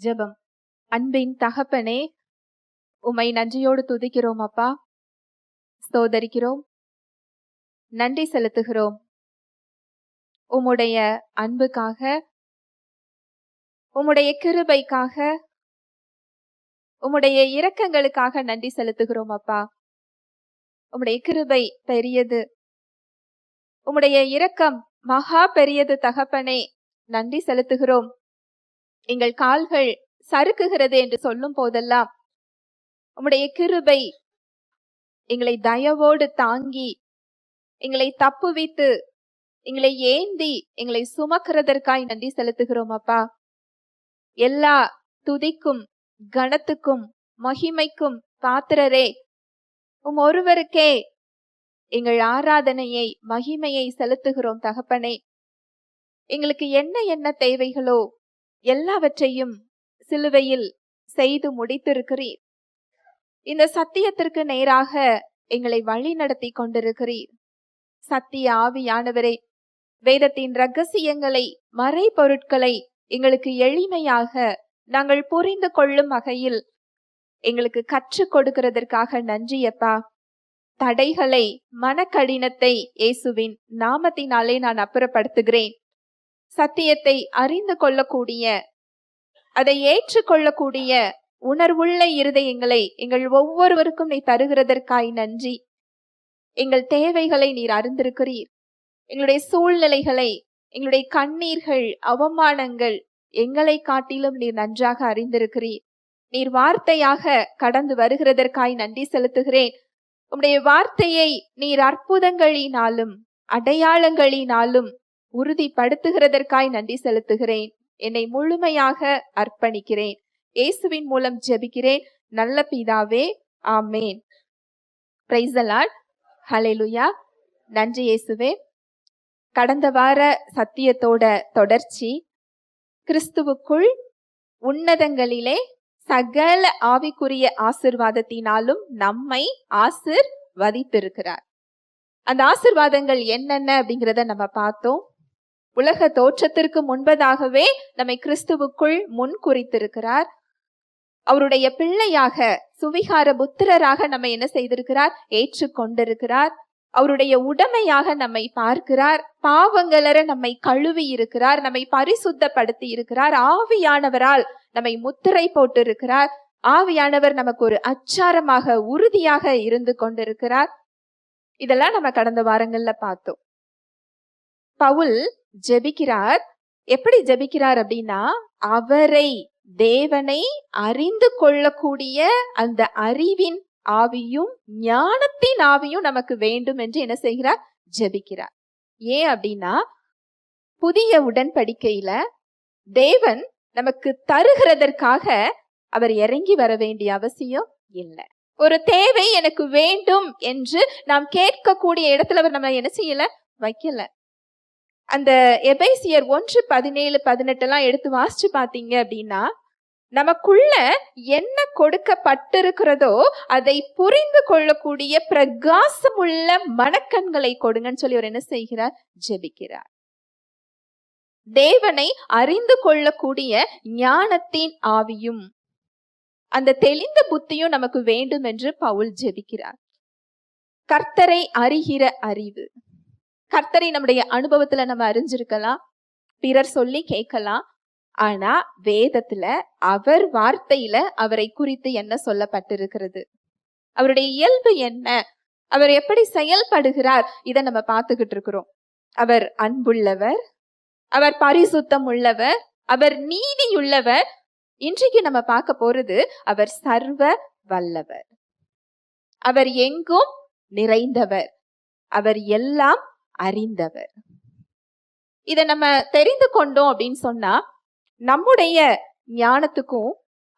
ஜெபம். அன்பின் தகப்பனே, உம்மை நன்றியோடு துதிக்கிறோம் அப்பா, ஸ்தோதரிக்கிறோம், நன்றி செலுத்துகிறோம். உம்முடைய அன்புக்காக, உம்முடைய கிருபைக்காக, உம்முடைய இரக்கங்களுக்காக நன்றி செலுத்துகிறோம் அப்பா. உம்முடைய கிருபை பெரியது, உம்முடைய இரக்கம் மகா பெரியது தகப்பனே, நன்றி செலுத்துகிறோம். எங்கள் கால்கள் சறுக்குகிறது என்று சொல்லும் போதெல்லாம் உம்முடைய கிருபை எங்களை தயவோடு தாங்கி, எங்களை தப்புவித்து, எங்களை ஏந்தி, எங்களை சுமக்கிறதற்காய் நன்றி செலுத்துகிறோம் அப்பா. எல்லா துதிக்கும் கனத்துக்கும் மகிமைக்கும் பாத்திரரே, ஒருவருக்கே எங்கள் ஆராதனையை மகிமையை செலுத்துகிறோம் தகப்பனே. எங்களுக்கு என்ன என்ன தேவைகளோ எல்லாவற்றையும் சிலுவையில் செய்து முடித்திருக்கிறீர். இந்த சத்தியத்திற்கு நேராக எங்களை வழி நடத்தி கொண்டிருக்கிறீர். சத்திய ஆவியானவரே, வேதத்தின் ரகசியங்களை, மறை பொருட்களை எங்களுக்கு எளிமையாக நாங்கள் புரிந்து கொள்ளும் வகையில் எங்களுக்கு கற்றுக் கொடுக்கிறதற்காக நன்றியப்பா. தடைகளை, மனக்கடினத்தை இயேசுவின் நாமத்தினாலே நான் அப்புறப்படுத்துகிறேன். சத்தியத்தை அறிந்து கொள்ளக்கூடிய, அதை ஏற்றுக்கொள்ளக்கூடிய உணர்வுள்ள இருதயங்களை எங்கள் ஒவ்வொருவருக்கும் நீ தருகிறதற்காய் நன்றி. எங்கள் தேவைகளை நீர் அறிந்திருக்கிறீர். எங்களுடைய சூழ்நிலைகளை, எங்களுடைய கண்ணீர்கள், அவமானங்கள் எங்களை காட்டிலும் நீர் நன்றாக அறிந்திருக்கிறீர். நீர் வார்த்தையாக கடந்து வருகிறதற்காய் நன்றி செலுத்துகிறேன். உம்முடைய வார்த்தையை நீர் அற்புதங்களினாலும் அடையாளங்களினாலும் உறுதிப்படுத்துகிறதற்காய் நன்றி செலுத்துகிறேன். என்னை முழுமையாக அர்ப்பணிக்கிறேன். இயேசுவின் மூலம் ஜெபிக்கிறேன் நல்ல பிதாவே, ஆமேன். பிரைஸ் தி லார்ட், ஹல்லேலூயா. நன்றி இயேசுவே. கடந்த வார சத்தியத்தோட தொடர்ச்சி, கிறிஸ்துவுக்குள் உன்னதங்களிலே சகல ஆவிக்குரிய ஆசிர்வாதத்தினாலும் நம்மை ஆசிர்வதித்திருக்கிறார். அந்த ஆசிர்வாதங்கள் என்னென்ன அப்படிங்கிறத நம்ம பார்த்தோம். உலக தோற்றத்திற்கு முன்பதாகவே நம்மை கிறிஸ்துவுக்குள் முன் குறித்திருக்கிறார். அவருடைய பிள்ளையாக, சுவிகார புத்திரராக நம்மை என்ன செய்திருக்கிறார்? ஏற்றுக்கொண்டிருக்கிறார். அவருடைய உடைமையாக நம்மை பார்க்கிறார். பாவங்களற நம்மை கழுவி இருக்கிறார், நம்மை பரிசுத்தப்படுத்தி இருக்கிறார். ஆவியானவரால் நம்மை முத்திரை போட்டு இருக்கிறார். ஆவியானவர் நமக்கு ஒரு அச்சாரமாக, உறுதியாக இருந்து கொண்டிருக்கிறார். இதெல்லாம் நம்ம கடந்த வாரங்கள்ல பார்த்தோம். பவுல் ஜெபிக்கிறார். எப்படி ஜெபிக்கிறார் அப்படின்னா, அவரை, தேவனை அறிந்து கொள்ளக்கூடிய அந்த அறிவின் ஆவியும் ஞானத்தின் ஆவியும் நமக்கு வேண்டும் என்று என்ன செய்கிறார்? ஜெபிக்கிறார். ஏன் அப்படின்னா, புதிய உடன்படிக்கையில தேவன் நமக்கு தருகிறதற்காக அவர் இறங்கி வர வேண்டிய அவசியம் இல்லை. ஒரு தேவை எனக்கு வேண்டும் என்று நாம் கேட்கக்கூடிய இடத்துல அவர் நம்ம என்ன செய்யல? வைக்கல. அந்த எபேசியர் 1:17-18 எடுத்து வாசிச்சு பாத்தீங்க அப்படின்னா, நமக்குள்ள என்ன கொடுக்கப்பட்டிருக்கிறதோ அதை புரிந்து கொள்ளக்கூடிய பிரகாசமுள்ள மனக்கண்களை கொடுங்கன்னு சொல்லி அவர் என்ன செய்கிறார்? ஜெபிக்கிறார். தேவனை அறிந்து கொள்ளக்கூடிய ஞானத்தின் ஆவியும் அந்த தெளிந்த புத்தியும் நமக்கு வேண்டும் என்று பவுல் ஜெபிக்கிறார். கர்த்தரை அறிகிற அறிவு. கர்த்தரை நம்முடைய அனுபவத்துல நம்ம அறிஞ்சிருக்கலாம், பிறர் சொல்லி கேட்கலாம். ஆனா வேதத்துல, அவர் வார்த்தையில அவரை குறித்து என்ன சொல்லப்பட்டிருக்கிறது, அவருடைய இயல்பு என்ன, அவர் எப்படி செயல்படுகிறார், இதை நம்ம பார்த்துக்கிட்டு இருக்கிறோம். அவர் அன்புள்ளவர், அவர் பரிசுத்தம் உள்ளவர், அவர் நீதியுள்ளவர். இன்றைக்கு நம்ம பார்க்க போறது, அவர் சர்வ வல்லவர், அவர் எங்கும் நிறைந்தவர், அவர் எல்லாம் அறிந்தவர். இத நம்ம தெரிந்து கொண்டோம் அப்படின்னு சொன்னா, நம்முடைய ஞானத்துக்கும்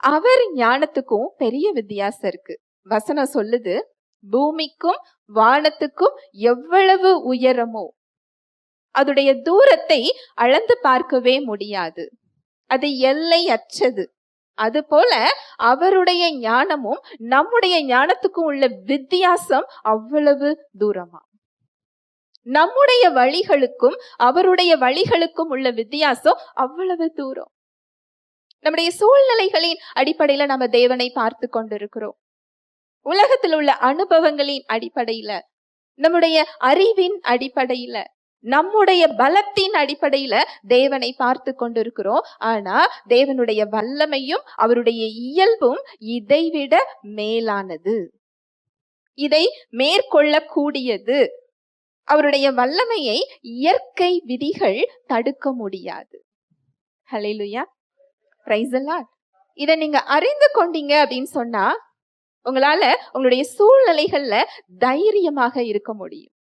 அவர் ஞானத்துக்கும் பெரிய வித்தியாசம் இருக்கு. வசனம் சொல்லுது, பூமிக்கும் வானத்துக்கும் எவ்வளவு உயரமோ அதோடைய தூரத்தை அளந்து பார்க்கவே முடியாது, அது எல்லை அற்றது. அது போல அவருடைய ஞானமும் நம்முடைய ஞானத்துக்கும் உள்ள வித்தியாசம் அவ்வளவு தூரமா. நம்முடைய வழிகளுக்கும் அவருடைய வழிகளுக்கும் உள்ள வித்தியாசம் அவ்வளவு தூரம். நம்முடைய சூழ்நிலைகளின் அடிப்படையில நம்ம தேவனை பார்த்து கொண்டிருக்கிறோம். உலகத்தில் உள்ள அனுபவங்களின் அடிப்படையில, நம்முடைய அறிவின் அடிப்படையில, நம்முடைய பலத்தின் அடிப்படையில தேவனை பார்த்து கொண்டிருக்கிறோம். ஆனா தேவனுடைய வல்லமையும் அவருடைய இயல்பும் இதைவிட மேலானது, இதை மேற்கொள்ளக்கூடியது. அவருடைய வல்லமையை இயற்கை விதிகள் தடுக்க முடியாது. ஹல்லேலூயா, பிரைஸ் தி லார்ட். இதை நீங்க அறிந்து கொண்டீங்க அப்படின்னு சொன்னா உங்களால உங்களுடைய சூழ்நிலைகள்ல தைரியமாக இருக்க முடியும்,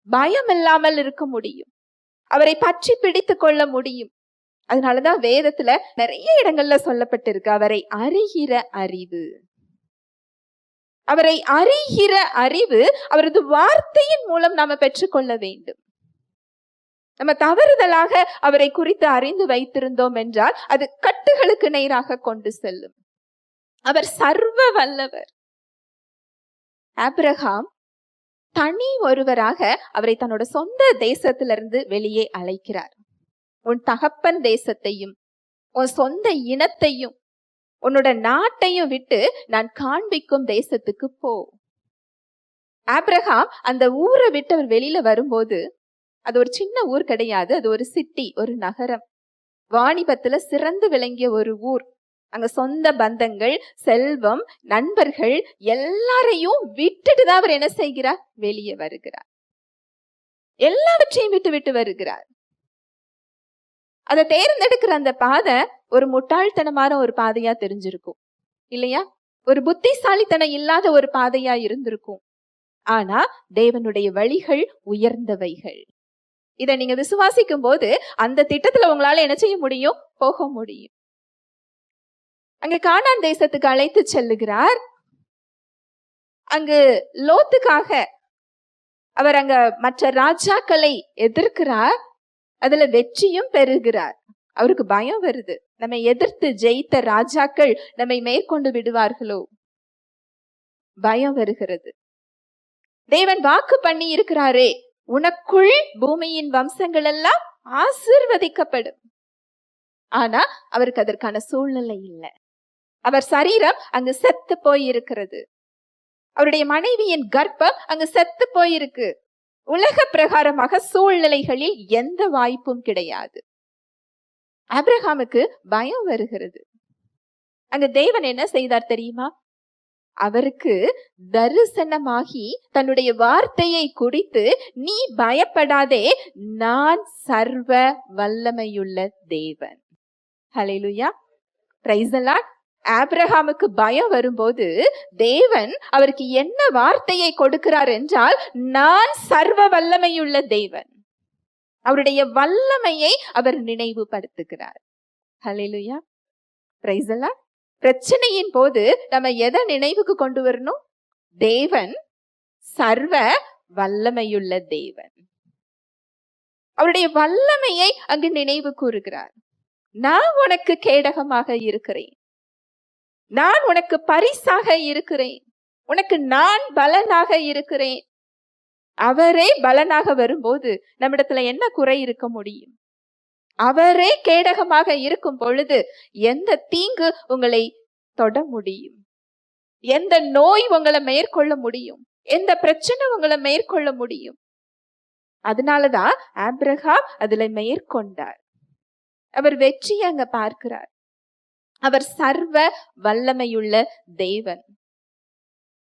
பயம் இல்லாமல் இருக்க முடியும், அவரை பற்றி பிடித்து கொள்ள முடியும். அதனாலதான் வேதத்துல நிறைய இடங்கள்ல சொல்லப்பட்டிருக்கு, அவரை அறிகிற அறிவு. அவரை அறிகிற அறிவு அவரது வார்த்தையின் மூலம் நாம பெற்றுக்கொள்ள வேண்டும். நம்ம தவறுதலாக அவரை குறித்து அறிந்து வைத்திருந்தோம் என்றால் அது கட்டுகளுக்கு நேராக கொண்டு செல்லும். அவர் சர்வ வல்லவர். ஆபிரகாம் தனி ஒருவராக அவரை தன்னோட சொந்த தேசத்திலிருந்து வெளியே அழைக்கிறார். உன் தகப்பன் தேசத்தையும் உன் சொந்த இனத்தையும் உன்னோட நாட்டையும் விட்டு நான் காண்பிக்கும் தேசத்துக்கு போ. ஆபிரகாம் அந்த ஊரை விட்டு அவர் வெளியில வரும்போது, அது ஒரு சின்ன ஊர் கிடையாது, அது ஒரு சிட்டி, ஒரு நகரம், வாணிபத்துல சிறந்து விளங்கிய ஒரு ஊர். அங்க சொந்த பந்தங்கள், செல்வம், நண்பர்கள் எல்லாரையும் விட்டுட்டு தான் அவர் என்ன செய்கிறார்? வெளியே வருகிறார். எல்லாவற்றையும் விட்டு விட்டு வருகிறார். அதை தேர்ந்தெடுக்கிற அந்த பாதை ஒரு முட்டாள்தனமான ஒரு பாதையா தெரிஞ்சிருக்கும் இல்லையா? ஒரு புத்திசாலித்தனம் இல்லாத ஒரு பாதையா இருந்திருக்கும். ஆனா தேவனுடைய வழிகள் உயர்ந்தவைகள். இதை நீங்க விசுவாசிக்கும் போது அந்த திட்டத்துல உங்களால என்ன செய்ய முடியும்? போக முடியும். அங்க கானான் தேசத்துக்கு அழைத்து செல்லுகிறார். அங்கு லோத்துக்காக அவர் அங்க மற்ற ராஜாக்களை எதிர்க்கிறார். அதுல வெற்றியும் பெறுகிறார். அவருக்கு பயம் வருது, நம்மை எதிர்த்து ஜெயித்த ராஜாக்கள் நம்மை மேற்கொண்டு விடுவார்களோ, பயம் வருகிறது. தேவன் வாக்கு பண்ணி இருக்கிறாரே, உனக்குள் பூமியின் வம்சங்கள் எல்லாம் ஆசீர்வதிக்கப்படும். ஆனா அவருக்கு அதற்கான சூழ்நிலை இல்லை. அவர் சரீரம் அங்கு செத்து போயிருக்கிறது. அவருடைய மனைவியின் கர்ப்பம் அங்கு செத்து போயிருக்கு. உலக பிரகாரமாக சூழ்நிலைகளில் எந்த வாய்ப்பும் கிடையாது. ஆபிரகாமுக்கு பயம் வருகிறது. அங்க தேவன் என்ன செய்தார் தெரியுமா? அவருக்கு தரிசனமாகி தன்னுடைய வார்த்தையை குறித்து, நீ பயப்படாதே, நான் சர்வ வல்லமையுள்ள தேவன். ஹல்லேலூயா, பிரைஸ் தி லார்ட். ஆபிரகாமுக்கு பயம் வரும்போது தேவன் அவருக்கு என்ன வார்த்தையை கொடுக்கிறார் என்றால், நான் சர்வ வல்லமையுள்ள தேவன். அவருடைய வல்லமையை அவர் நினைவுபடுத்துகிறார். ஹல்லேலூயா, பிரைஸ் தி லார்ட். பிரச்சனையின் போது நம்ம எதை நினைவுக்கு கொண்டு வரணும்? தேவன் சர்வ வல்லமையுள்ள தேவன். அவருடைய வல்லமையை அங்கு நினைவு கூறுகிறார். நான் உனக்கு கேடகமாக இருக்கிறேன், நான் உனக்கு பரிசாக இருக்கிறேன், உனக்கு நான் பலனாக இருக்கிறேன். அவரே பலனாக வரும்போது நம்மிடத்துல என்ன குறை இருக்க முடியும்? அவரே கேடகமாக இருக்கும் பொழுது எந்த தீங்கு உங்களை தொட முடியும்? எந்த நோய் உங்களை மேற்கொள்ள முடியும்? எந்த பிரச்சனை உங்களை மேற்கொள்ள முடியும்? அதனாலதான் ஆபிரகாம் அதுல மேற்கொண்டார். அவர் வெற்றியை அங்க பார்க்கிறார். அவர் சர்வ வல்லமையுள்ள தேவன்.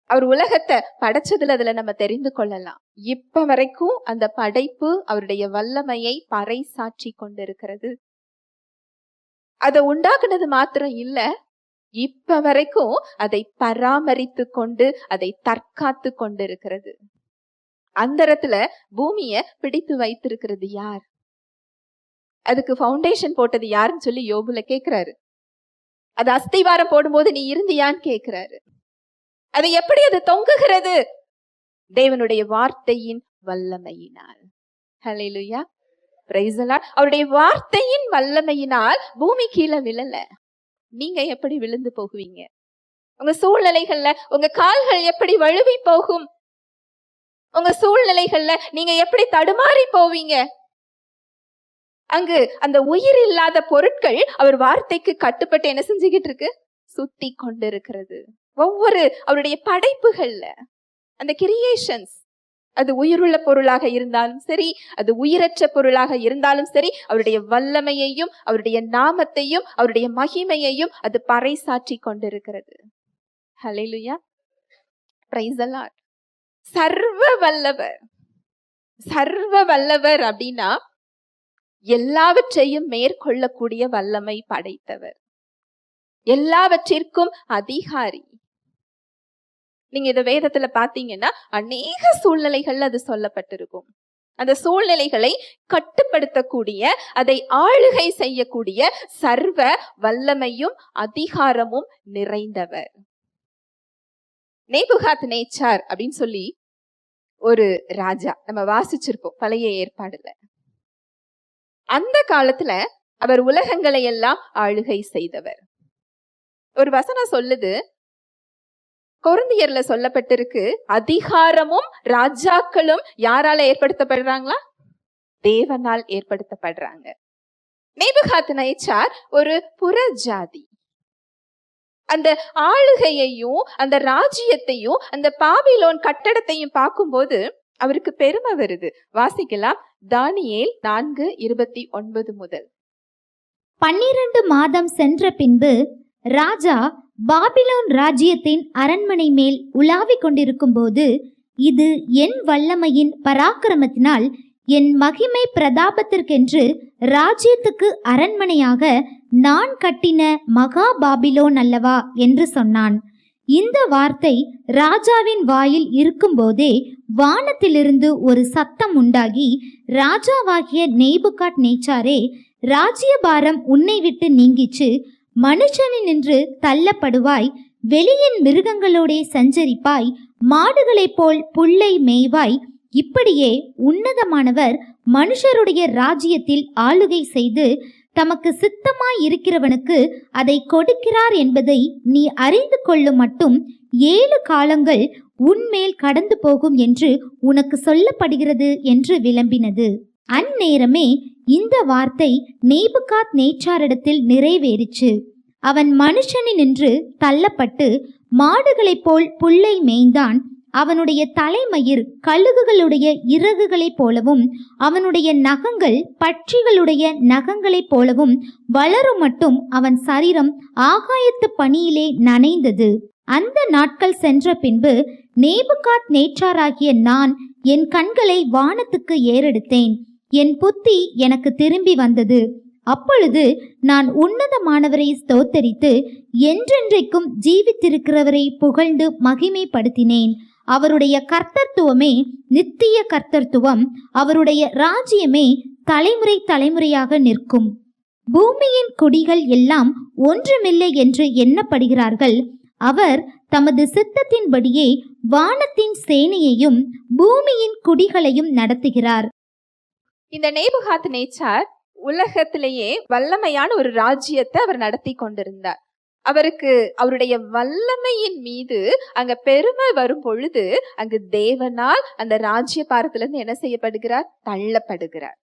அவர் உலகத்தை படைச்சதுல அதுல நம்ம தெரிந்து கொள்ளலாம். இப்ப வரைக்கும் அந்த படைப்பு அவருடைய வல்லமையை பறைசாற்றி கொண்டிருக்கிறது. அதை உண்டாக்குனது மாத்திரம் இல்ல, இப்ப வரைக்கும் அதை பராமரித்து கொண்டு அதை தற்காத்து கொண்டிருக்கிறது. அந்தரத்துல பூமியை பிடித்து வைத்திருக்கிறது யார்? அதுக்கு ஃபவுண்டேஷன் போட்டது யாருன்னு சொல்லி யோபுல கேக்குறாரு. அது அஸ்திவாரம் போடும்போது நீ இருந்தியான்னு கேக்குறாரு. அது எப்படி அது தொங்குகிறது? தேவனுடைய வார்த்தையின் வல்லமையினால். ஹல்லேலூயா, பிரைஸ் தி லார்ட். அவருடைய வார்த்தையின் வல்லமையினால் பூமி கீழே விழல. நீங்க எப்படி விழுந்து போகுவீங்க? உங்க சூழ்நிலைகள்ல உங்க கால்கள் எப்படி வழுவி போகும்? உங்க சூழ்நிலைகள்ல நீங்க எப்படி தடுமாறி போவீங்க? அங்கு அந்த உயிர் இல்லாத பொருட்கள் அவர் வார்த்தைக்கு கட்டுப்பட்டு என்ன செஞ்சுக்கிட்டு இருக்கு? சுத்தி கொண்டிருக்கிறது. ஒவ்வொரு அவருடைய படைப்புகள்ல அந்த கிரியேஷன்ஸ், அது உயிருள்ள பொருளாக இருந்தாலும் சரி, அது உயிரற்ற பொருளாக இருந்தாலும் சரி, அவருடைய வல்லமையையும் அவருடைய நாமத்தையும் அவருடைய மகிமையையும் அது பறைசாற்றி கொண்டிருக்கிறது. ஹல்லேலூயா, பிரைஸ் தி லார்ட். சர்வ வல்லவர், சர்வ வல்லவர் அப்படின்னா எல்லாவற்றையும் மேற்கொள்ளக்கூடிய வல்லமை படைத்தவர், எல்லாவற்றிற்கும் அதிகாரி. நீங்க இத வேதத்துல பாத்தீங்கன்னா அநேக சூழ்நிலைகள்ல அது சொல்லப்பட்டிருக்கும். அந்த சூழ்நிலைகளை கட்டுப்படுத்தக்கூடிய, அதை ஆளுகை செய்யக்கூடிய சர்வ வல்லமையும் அதிகாரமும் நிறைந்தவர். நேபுகாத் நேச்சார் அப்படின்னு சொல்லி ஒரு ராஜா நம்ம வாசிச்சிருப்போம் பழைய ஏற்பாடுல. அந்த காலத்துல அவர் உலகங்களை எல்லாம் ஆளுகை செய்தவர். ஒரு வசனம் சொல்லுது, கொரிந்தியர்ல சொல்லப்பட்டிருக்கு, அதிகாரமும் ராஜாக்களும் யாரால ஏற்படுத்தப்படுறாங்களா? தேவனால் ஏற்படுத்தப்படுறாங்க. நேபுகாத் நேச்சார் ஒரு புறஜாதி. அந்த ஆளுகையையும் அந்த ராஜ்யத்தையும் அந்த பாபிலோன் கட்டடத்தையும் பார்க்கும்போது அவருக்கு பெருமை வருது. வாசிக்கலாம், தானியேல் 4:29 முதல். 12 மாதம் சென்ற பின்பு ராஜா பாபிலோன் ராஜ்யத்தின் அரண்மனை மேல் உலாவிக் கொண்டிருக்கும் போது, இது என் வல்லமையின் பராக்கிரமத்தினால் என் மகிமை பிரதாபத்திற்கென்று ராஜ்யத்துக்கு அரண்மனையாக நான் கட்டின மகா பாபிலோன் அல்லவா என்று சொன்னான். இந்த வார்த்தை ராஜாவின் வாயில் இருக்கும்போதே வானத்திலிருந்து ஒரு சத்தம் உண்டாகி, ராஜாவாகிய நேபுகாத் நேச்சாரே, ராஜ்யபாரம் உன்னை விட்டு நீங்கிச்சு, மனுஷனினின்று தள்ளப்படுவாய், வெளியின் மிருகங்களோடே சஞ்சரிப்பாய், மாடுகளைப் போல் புல்லை மேய்வாய். இப்படியே உன்னதமானவர் மனுஷருடைய ராஜ்யத்தில் ஆளுகை செய்து தமக்கு சித்தமாய் இருக்கிறவனுக்கு அதை கொடுக்கிறார் என்பதை நீ அறிந்து கொள்ளும் மட்டும் 7 காலங்கள் உன்மேல் கடந்து போகும் என்று உனக்கு சொல்லப்படுகிறது என்று விளம்பினது. அந்நேரமே இந்த வார்த்தை நேபுகாத் நேச்சாரிடத்தில் நிறைவேறிச்சு. அவன் மனுஷனினின்று தள்ளப்பட்டு மாடுகளைப் போல் புல்லை மேய்ந்தான். அவனுடைய தலைமயிர் கழுகுகளுடைய இறகுகளைப் போலவும் அவனுடைய நகங்கள் பட்சிகளுடைய நகங்களைப் போலவும் வளரும் மட்டும் அவன் சரீரம் ஆகாயத்து பனியிலே நனைந்தது. அந்த நாட்கள் சென்ற பின்பு நேபுகாத் நேச்சாராகிய நான் என் கண்களை வானத்துக்கு ஏறெடுத்தேன். என் புத்தி எனக்கு திரும்பி வந்தது. அப்பொழுது நான் உன்னதமானவரை ஸ்தோத்தரித்து என்றென்றைக்கும் ஜீவித்திருக்கிறவரை புகழ்ந்து மகிமைப்படுத்தினேன். அவருடைய கர்த்தத்துவமே நித்திய கர்த்தத்துவம், அவருடைய ராஜ்யமே தலைமுறை தலைமுறையாக நிற்கும். பூமியின் குடிகள் எல்லாம் ஒன்றுமில்லை என்று எண்ணப்படுகிறார்கள். அவர் தமது சித்தத்தின்படியே வானத்தின் சேனையையும் பூமியின் குடிகளையும் நடத்துகிறார். இந்த நேபுகாத் நேச்சார் உலகத்திலேயே வல்லமையான ஒரு ராஜ்யத்தை அவர் நடத்தி கொண்டிருந்தார். அவருக்கு அவருடைய வல்லமையின் மீது அங்க பெருமை வரும் பொழுது அங்கு தேவனால் அந்த ராஜ்ய பாரத்திலிருந்து என்ன செய்யப்படுகிறார்? தள்ளப்படுகிறார்.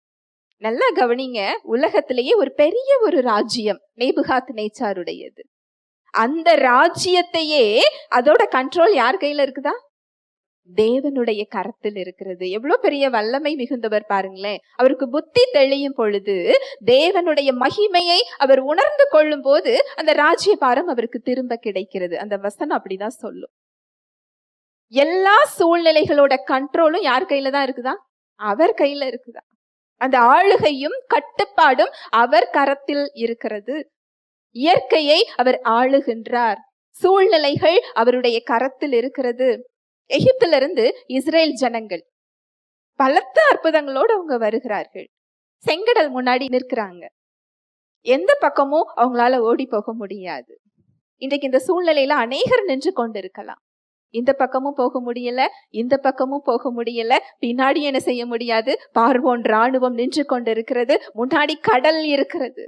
நல்லா கவனிங்க, உலகத்திலேயே ஒரு பெரிய ஒரு ராஜ்யம் நேபுகாத் நேச்சாருடையது. அந்த ராஜ்யத்தையே அதோட கண்ட்ரோல் யார் கையில இருக்குதா? தேவனுடைய கரத்தில் இருக்கிறது. எவ்வளவு பெரிய வல்லமை மிகுந்தவர் பாருங்களேன். அவருக்கு புத்தி தெளியும் பொழுது, தேவனுடைய மகிமையை அவர் உணர்ந்து கொள்ளும் போது அந்த ராஜ்ய பாரம் அவருக்கு திரும்ப கிடைக்கிறது. அந்த வசனம் அப்படிதான் சொல்லும். எல்லா சூழ்நிலைகளோட கண்ட்ரோலும் யார் கையில தான் இருக்குதா? அவர் கையில இருக்குதா. அந்த ஆளுகையும் கட்டுப்பாடும் அவர் கரத்தில் இருக்கிறது. இயற்கையை அவர் ஆளுகின்றார். சூழ்நிலைகள் அவருடைய கரத்தில் இருக்கிறது. எகிப்திலிருந்து இஸ்ரேல் ஜனங்கள் பலத்த அற்புதங்களோடு அவங்க வருகிறார்கள். செங்கடல் முன்னாடி நிற்கிறாங்க. எந்த பக்கமும் அவங்களால ஓடி போக முடியாது. இன்றைக்கு இந்த சூழ்நிலையில அநேகர் நின்று கொண்டிருக்கலாம். இந்த பக்கமும் போக முடியல, இந்த பக்கமும் போக முடியல, பின்னாடி என்ன செய்ய முடியாது. பார்வோன் ராணுவம் நின்று கொண்டிருக்கிறது, முன்னாடி கடல் இருக்கிறது.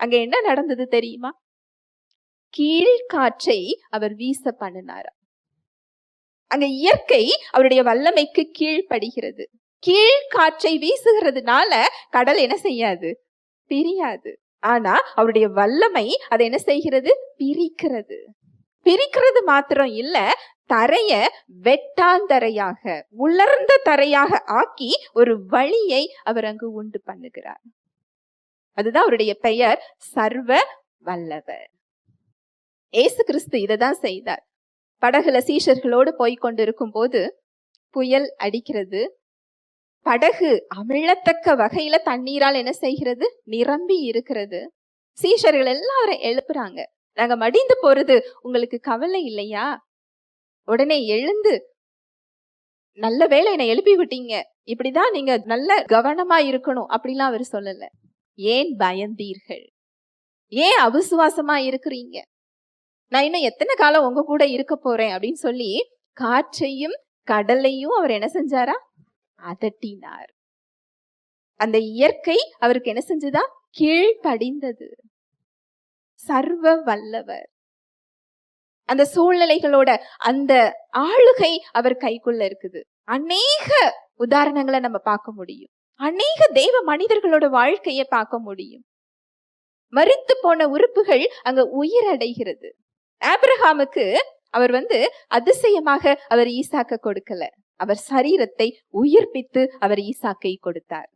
அங்க என்ன நடந்தது தெரியுமா? கீழ்காற்றை அவர் வீச பண்ணினாரா. அங்க இயற்கை அவருடைய வல்லமைக்கு கீழ்ப்படுகிறது. கீழ் காற்றை வீசுகிறதுனால கடல் என்ன செய்யாது? பிரியாது. ஆனா அவருடைய வல்லமை அதை என்ன செய்கிறது? பிரிக்கிறது. பிரிக்கிறது மாத்திரம் இல்ல, தரைய வெட்டாந்தரையாக, உலர்ந்த தரையாக ஆக்கி ஒரு வழியை அவர் அங்கு உண்டு பண்ணுகிறார். அதுதான் அவருடைய பெயர், சர்வ வல்லவர். இயேசு கிறிஸ்து இததான் செய்தார். படகுல சீஷர்களோடு போய்கொண்டிருக்கும் போது புயல் அடிக்கிறது. படகு அமிழத்தக்க வகையில தண்ணீரால் என்ன செய்கிறது? நிரம்பி இருக்கிறது. சீஷர்கள் எல்லாரும் எழுப்புறாங்க, நாங்க மடிந்து போறது உங்களுக்கு கவலை இல்லையா? உடனே எழுந்து, நல்ல வேளை என்னை எழுப்பி விட்டீங்க, இப்படிதான் நீங்க நல்ல கவனமா இருக்கணும் அப்படிலாம் அவர் சொல்லல. ஏன் பயந்தீர்கள்? ஏன் அவிசுவாசமா இருக்கிறீங்க? நான் இன்னும் எத்தனை காலம் உங்க கூட இருக்க போறேன் அப்படின்னு சொல்லி காற்றையும் கடலையும் அவர் என்ன செஞ்சாரா? அதட்டினார். அந்த இயற்கை அவருக்கு என்ன செஞ்சதா? கீழ்ப்படிந்தது. சர்வ வல்லவர். அந்த சூழ்நிலைகளோட அந்த ஆளுகை அவர் கைக்குள்ள இருக்குது. அநேக உதாரணங்களை நம்ம பார்க்க முடியும். அநேக தெய்வ மனிதர்களோட வாழ்க்கையை பார்க்க முடியும். மரித்து போன உறுப்புகள் அங்க உயிரடைகிறது. ஆபிரகாமுக்கு அவர் அதிசயமாக அவர் ஈசாக்க கொடுக்கல, அவர் சரீரத்தை உயிர்ப்பித்து அவர் ஈசாக்கை கொடுத்தார்.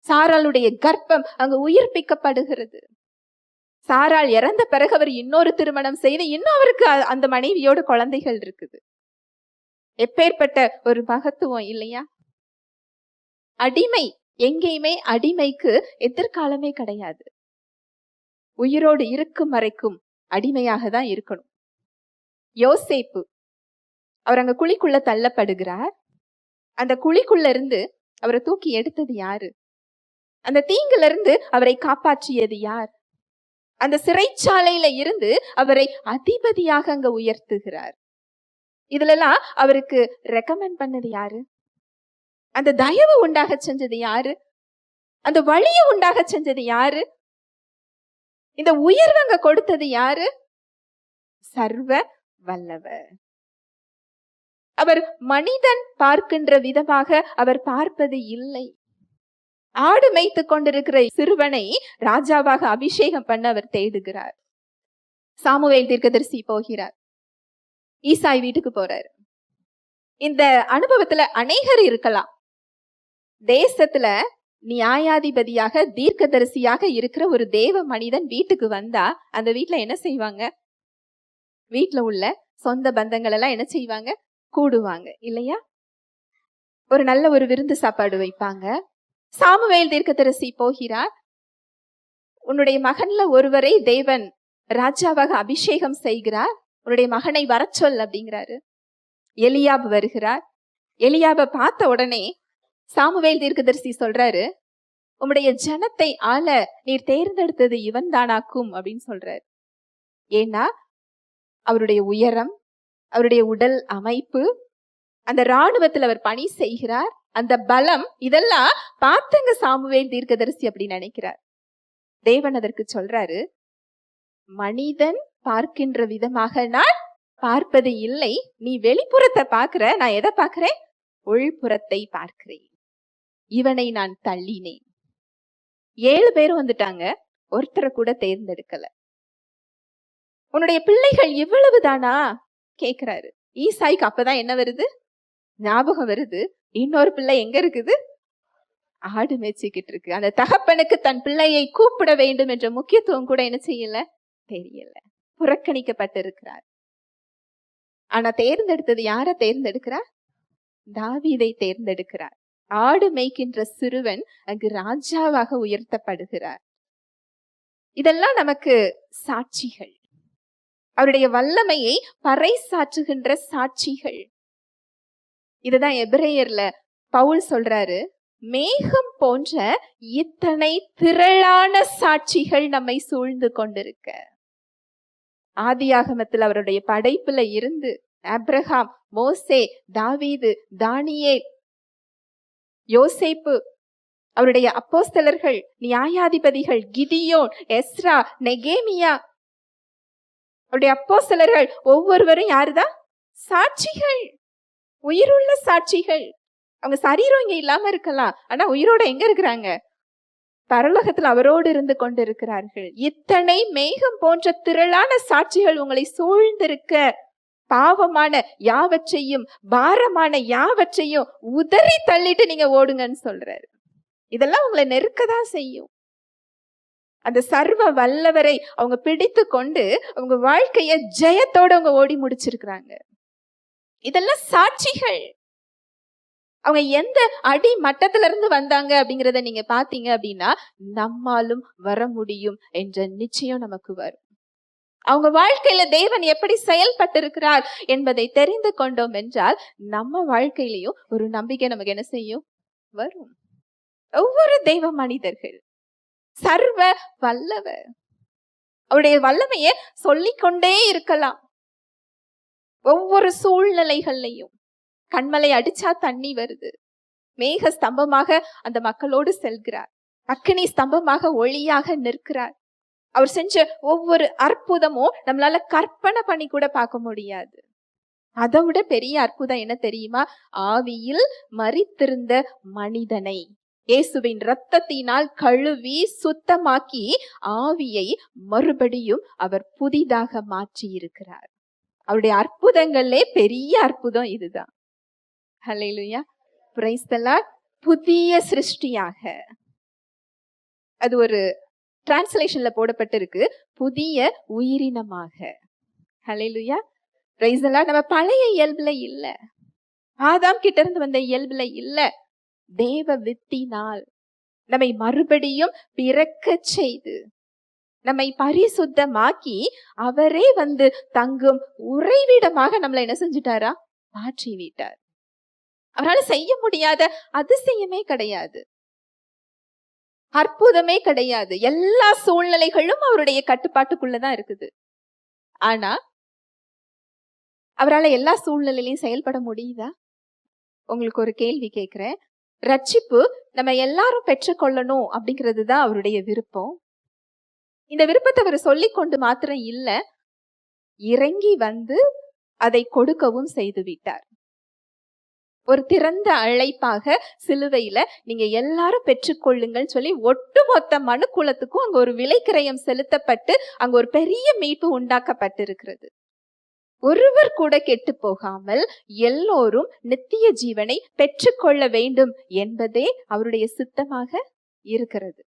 சாராளுடைய கர்ப்பம் அங்கு உயிர்ப்பிக்கப்படுகிறது. சாராள் இறந்த பிறகு அவர் இன்னொரு திருமணம் செய்து இன்னும் அவருக்கு அந்த மனைவியோடு குழந்தைகள் இருக்குது. எப்பேற்பட்ட ஒரு மகத்துவம் இல்லையா? அடிமை, எங்கேயுமே அடிமைக்கு எதிர்காலமே கிடையாது. உயிரோடு இருக்கும் வரைக்கும் அடிமையாக தான் இருக்கணும். யோசேப்பு, அவர் அங்க குழிக்குள்ள தள்ளப்படுகிறார். அந்த குழிக்குள்ள இருந்து அவரை தூக்கி எடுத்தது யாரு? அந்த தீங்குல இருந்து அவரை காப்பாற்றியது யார்? அந்த சிறைச்சாலையில இருந்து அவரை அதிபதியாக அங்க உயர்த்துகிறார். இதுலலாம் அவருக்கு ரெக்கமெண்ட் பண்ணது யாரு? அந்த தயவு உண்டாக செஞ்சது யாரு? அந்த வழியை உண்டாக செஞ்சது யாரு? இந்த உயர்வங்க கொடுத்தது யாரு? சர்வ வல்லவர். அவர் மனிதன் பார்க்கின்ற விதமாக அவர் பார்ப்பது இல்லை. ஆடு மேய்த்து கொண்டிருக்கிற சிறுவனை ராஜாவாக அபிஷேகம் பண்ண அவர் தேடுகிறார். சாமுவேல் தீர்க்கதரிசி போகிறார், ஈசாய் வீட்டுக்கு போறாரு. இந்த அனுபவத்துல அநேகர் இருக்கலாம். தேசத்துல நியாயாதிபதியாக தீர்க்கதரிசியாக இருக்கிற ஒரு தேவ மனிதன் வீட்டுக்கு வந்தா அந்த வீட்டுல என்ன செய்வாங்க? வீட்டுல உள்ள சொந்த பந்தங்கள் எல்லாம் என்ன செய்வாங்க? கூடுவாங்க இல்லையா? ஒரு நல்ல ஒரு விருந்து சாப்பாடு வைப்பாங்க. சாமுவேல் தீர்க்கதரிசி போகிறார். உன்னுடைய மகன்ல ஒருவரை தேவன் ராஜாவாக அபிஷேகம் செய்கிறார், உன்னுடைய மகனை வரச்சொல் அப்படிங்கிறாரு. எலியாப் வருகிறார். எலியாப பார்த்த உடனே சாமுவேல் தீர்க்கதரிசி சொல்றாரு, உம்முடைய ஜனத்தை ஆள நீர் தேர்ந்தெடுத்தது இவன் தானாக்கும் அப்படின்னு சொல்றாரு. ஏன்னா அவருடைய உயரம், அவருடைய உடல் அமைப்பு, அந்த இராணுவத்தில் அவர் பணி செய்கிறார், அந்த பலம், இதெல்லாம் பார்த்தங்க சாமுவேல் தீர்க்கதரிசி அப்படி நினைக்கிறார். தேவன் அதற்கு சொல்றாரு, மனிதன் பார்க்கின்ற விதமாக நான் பார்ப்பது இல்லை. நீ வெளிப்புறத்தை பார்க்கிற, நான் எதை பார்க்கிறேன்? உள்புறத்தை பார்க்கிறேன். இவனை நான் தள்ளினேன். 7 பேர் வந்துட்டாங்க, ஒருத்தரை கூட தேர்ந்தெடுக்கல. உன்னுடைய பிள்ளைகள் இவ்வளவுதானா கேக்குறாரு. ஈசாய்க்கு அப்பதான் என்ன வருது? ஞாபகம் வருது, இன்னொரு பிள்ளை எங்க இருக்குது? ஆடு மேய்ச்சிக்கிட்டு இருக்கு. அந்த தகப்பனுக்கு தன் பிள்ளையை கூப்பிட வேண்டும் என்ற முக்கியத்துவம் கூட என்ன செய்யல, தெரியல, புறக்கணிக்கப்பட்டிருக்கிறார். ஆனா தேர்ந்தெடுத்தது யார தேர்ந்தெடுக்கிறார்? தாவீதை தேர்ந்தெடுக்கிறார். ஆடு மேய்க்கின்ற சிறுவன் அங்கு ராஜாவாக உயர்த்தப்படுகிறார். இதெல்லாம் நமக்கு சாட்சிகள், அவருடைய வல்லமையை பறைசாற்றுகின்ற சாட்சிகள். இதுதான் எபிரேயர்ல பவுல் சொல்றாரு, மேகம் போன்ற இத்தனை திரளான சாட்சிகள் நம்மை சூழ்ந்து கொண்டிருக்க. ஆதியாகமத்தில் அவருடைய படைப்புல இருந்து ஆபிரகாம், மோசே, தாவீது, தானியேல், யோசேப்பு, அவருடைய அப்போஸ்தலர்கள், நியாயாதிபதிகள், கிதியோன், எஸ்ரா, நெகேமியா, அவருடைய அப்போஸ்தலர்கள் ஒவ்வொருவரும் யாருதான்? சாட்சிகள், உயிருள்ள சாட்சிகள். அவங்க சரீரம் இங்க இல்லாம இருக்கலாம், ஆனா உயிரோட எங்க இருக்கிறாங்க? பரலோகத்தில் அவரோடு இருந்து கொண்டு இருக்கிறார்கள். இத்தனை மேகம் போன்ற திரளான சாட்சிகள் உங்களை சூழ்ந்திருக்க, பாவமான யாவற்றையும் பாரமான யாவற்றையும் உதறி தள்ளிட்டு நீங்க ஓடுங்கன்னு சொல்றாரு. இதெல்லாம் உங்களை நெருக்கதான் செய்யும். அந்த சர்வ வல்லவரை அவங்க பிடித்து கொண்டு அவங்க வாழ்க்கைய ஜெயத்தோட அவங்க ஓடி முடிச்சிருக்கிறாங்க. இதெல்லாம் சாட்சிகள். அவங்க எந்த அடி மட்டத்துல இருந்து வந்தாங்க அப்படிங்கறத நீங்க பாத்தீங்க அப்படின்னா, நம்மாலும் வர முடியும் என்ற நிச்சயம் நமக்கு வரும். அவங்க வாழ்க்கையில தேவன் எப்படி செயல்பட்டு இருக்கிறார் என்பதை தெரிந்து கொண்டோம் என்றால், நம்ம வாழ்க்கையிலையும் ஒரு நம்பிக்கை நமக்கு என்ன செய்யும்? வரும். ஒவ்வொரு தெய்வ மனிதர்கள் சர்வ வல்லவர், அவருடைய வல்லமையை சொல்லிக்கொண்டே இருக்கலாம். ஒவ்வொரு சூழ்நிலைகள்லையும் கண்மலை அடிச்சா தண்ணி வருது, மேக ஸ்தம்பமாக அந்த மக்களோடு செல்கிறார், அக்கினி ஸ்தம்பமாக ஒளியாக நிற்கிறார். அவர் செஞ்ச ஒவ்வொரு அற்புதமும் நம்மளால கற்பனை பண்ணி கூட பார்க்க முடியாது. அதை விட பெரிய அற்புதம் என்ன தெரியுமா? ஆவியில் மரித்திருந்த மனிதனை இயேசுவின் இரத்தத்தினால் கழுவி சுத்தமாக்கி ஆவியை மறுபடியும் அவர் புதிதாக மாற்றி இருக்கிறார். அவருடைய அற்புதங்களே பெரிய அற்புதம் இதுதான். ஹல்லேலூயா, பிரைஸ் தி லார்ட். புதிய சிருஷ்டியாக, அது ஒரு டிரான்ஸ்லேஷன்ல போடப்பட்டிருக்கு, புதிய உயிரினமாக. ஹல்லேலூயா, பிரைஸ் தி லார்ட். நம்ம பழைய இயல்புல இல்ல, ஆதாம் கிட்ட இருந்து வந்த இயல்புல இல்ல, தேவ வித்தினால் நம்மை மறுபடியும் பிறக்க செய்து நம்மை பரிசுத்தமாக்கி அவரே வந்து தங்கும் உறைவிடமாக நம்மளை என்ன செஞ்சுட்டாரா? மாற்றி விட்டார். அவரால் செய்ய முடியாத அதிசயமே கிடையாது, அற்புதமே கிடையாது. எல்லா சூழ்நிலைகளும் அவருடைய கட்டுப்பாட்டுக்குள்ளதான் இருக்குது. ஆனா அவரால் எல்லா சூழ்நிலையிலையும் செயல்பட முடியுதா? உங்களுக்கு ஒரு கேள்வி கேட்கிறேன். ரட்சிப்பு நம்ம எல்லாரும் பெற்றுக்கொள்ளணும் அப்படிங்கிறது தான் அவருடைய விருப்பம். இந்த விருப்பத்தை அவர் சொல்லி கொண்டு மாத்திரம் இல்ல, இறங்கி வந்து அதை கொடுக்கவும் செய்து விட்டார். ஒரு திறந்த அழைப்பாக சிலுவையில நீங்க எல்லாரும் பெற்றுக்கொள்ளுங்கள் சொல்லி ஒட்டுமொத்த மனு குலத்துக்கும் அங்க ஒரு விலைக்கிரயம் செலுத்தப்பட்டு அங்க ஒரு பெரிய மீட்பு உண்டாக்கப்பட்டிருக்கிறது. ஒருவர் கூட கெட்டு போகாமல் எல்லோரும் நித்திய ஜீவனை பெற்றுக்கொள்ள வேண்டும் என்பதே அவருடைய சித்தமாக இருக்கிறது.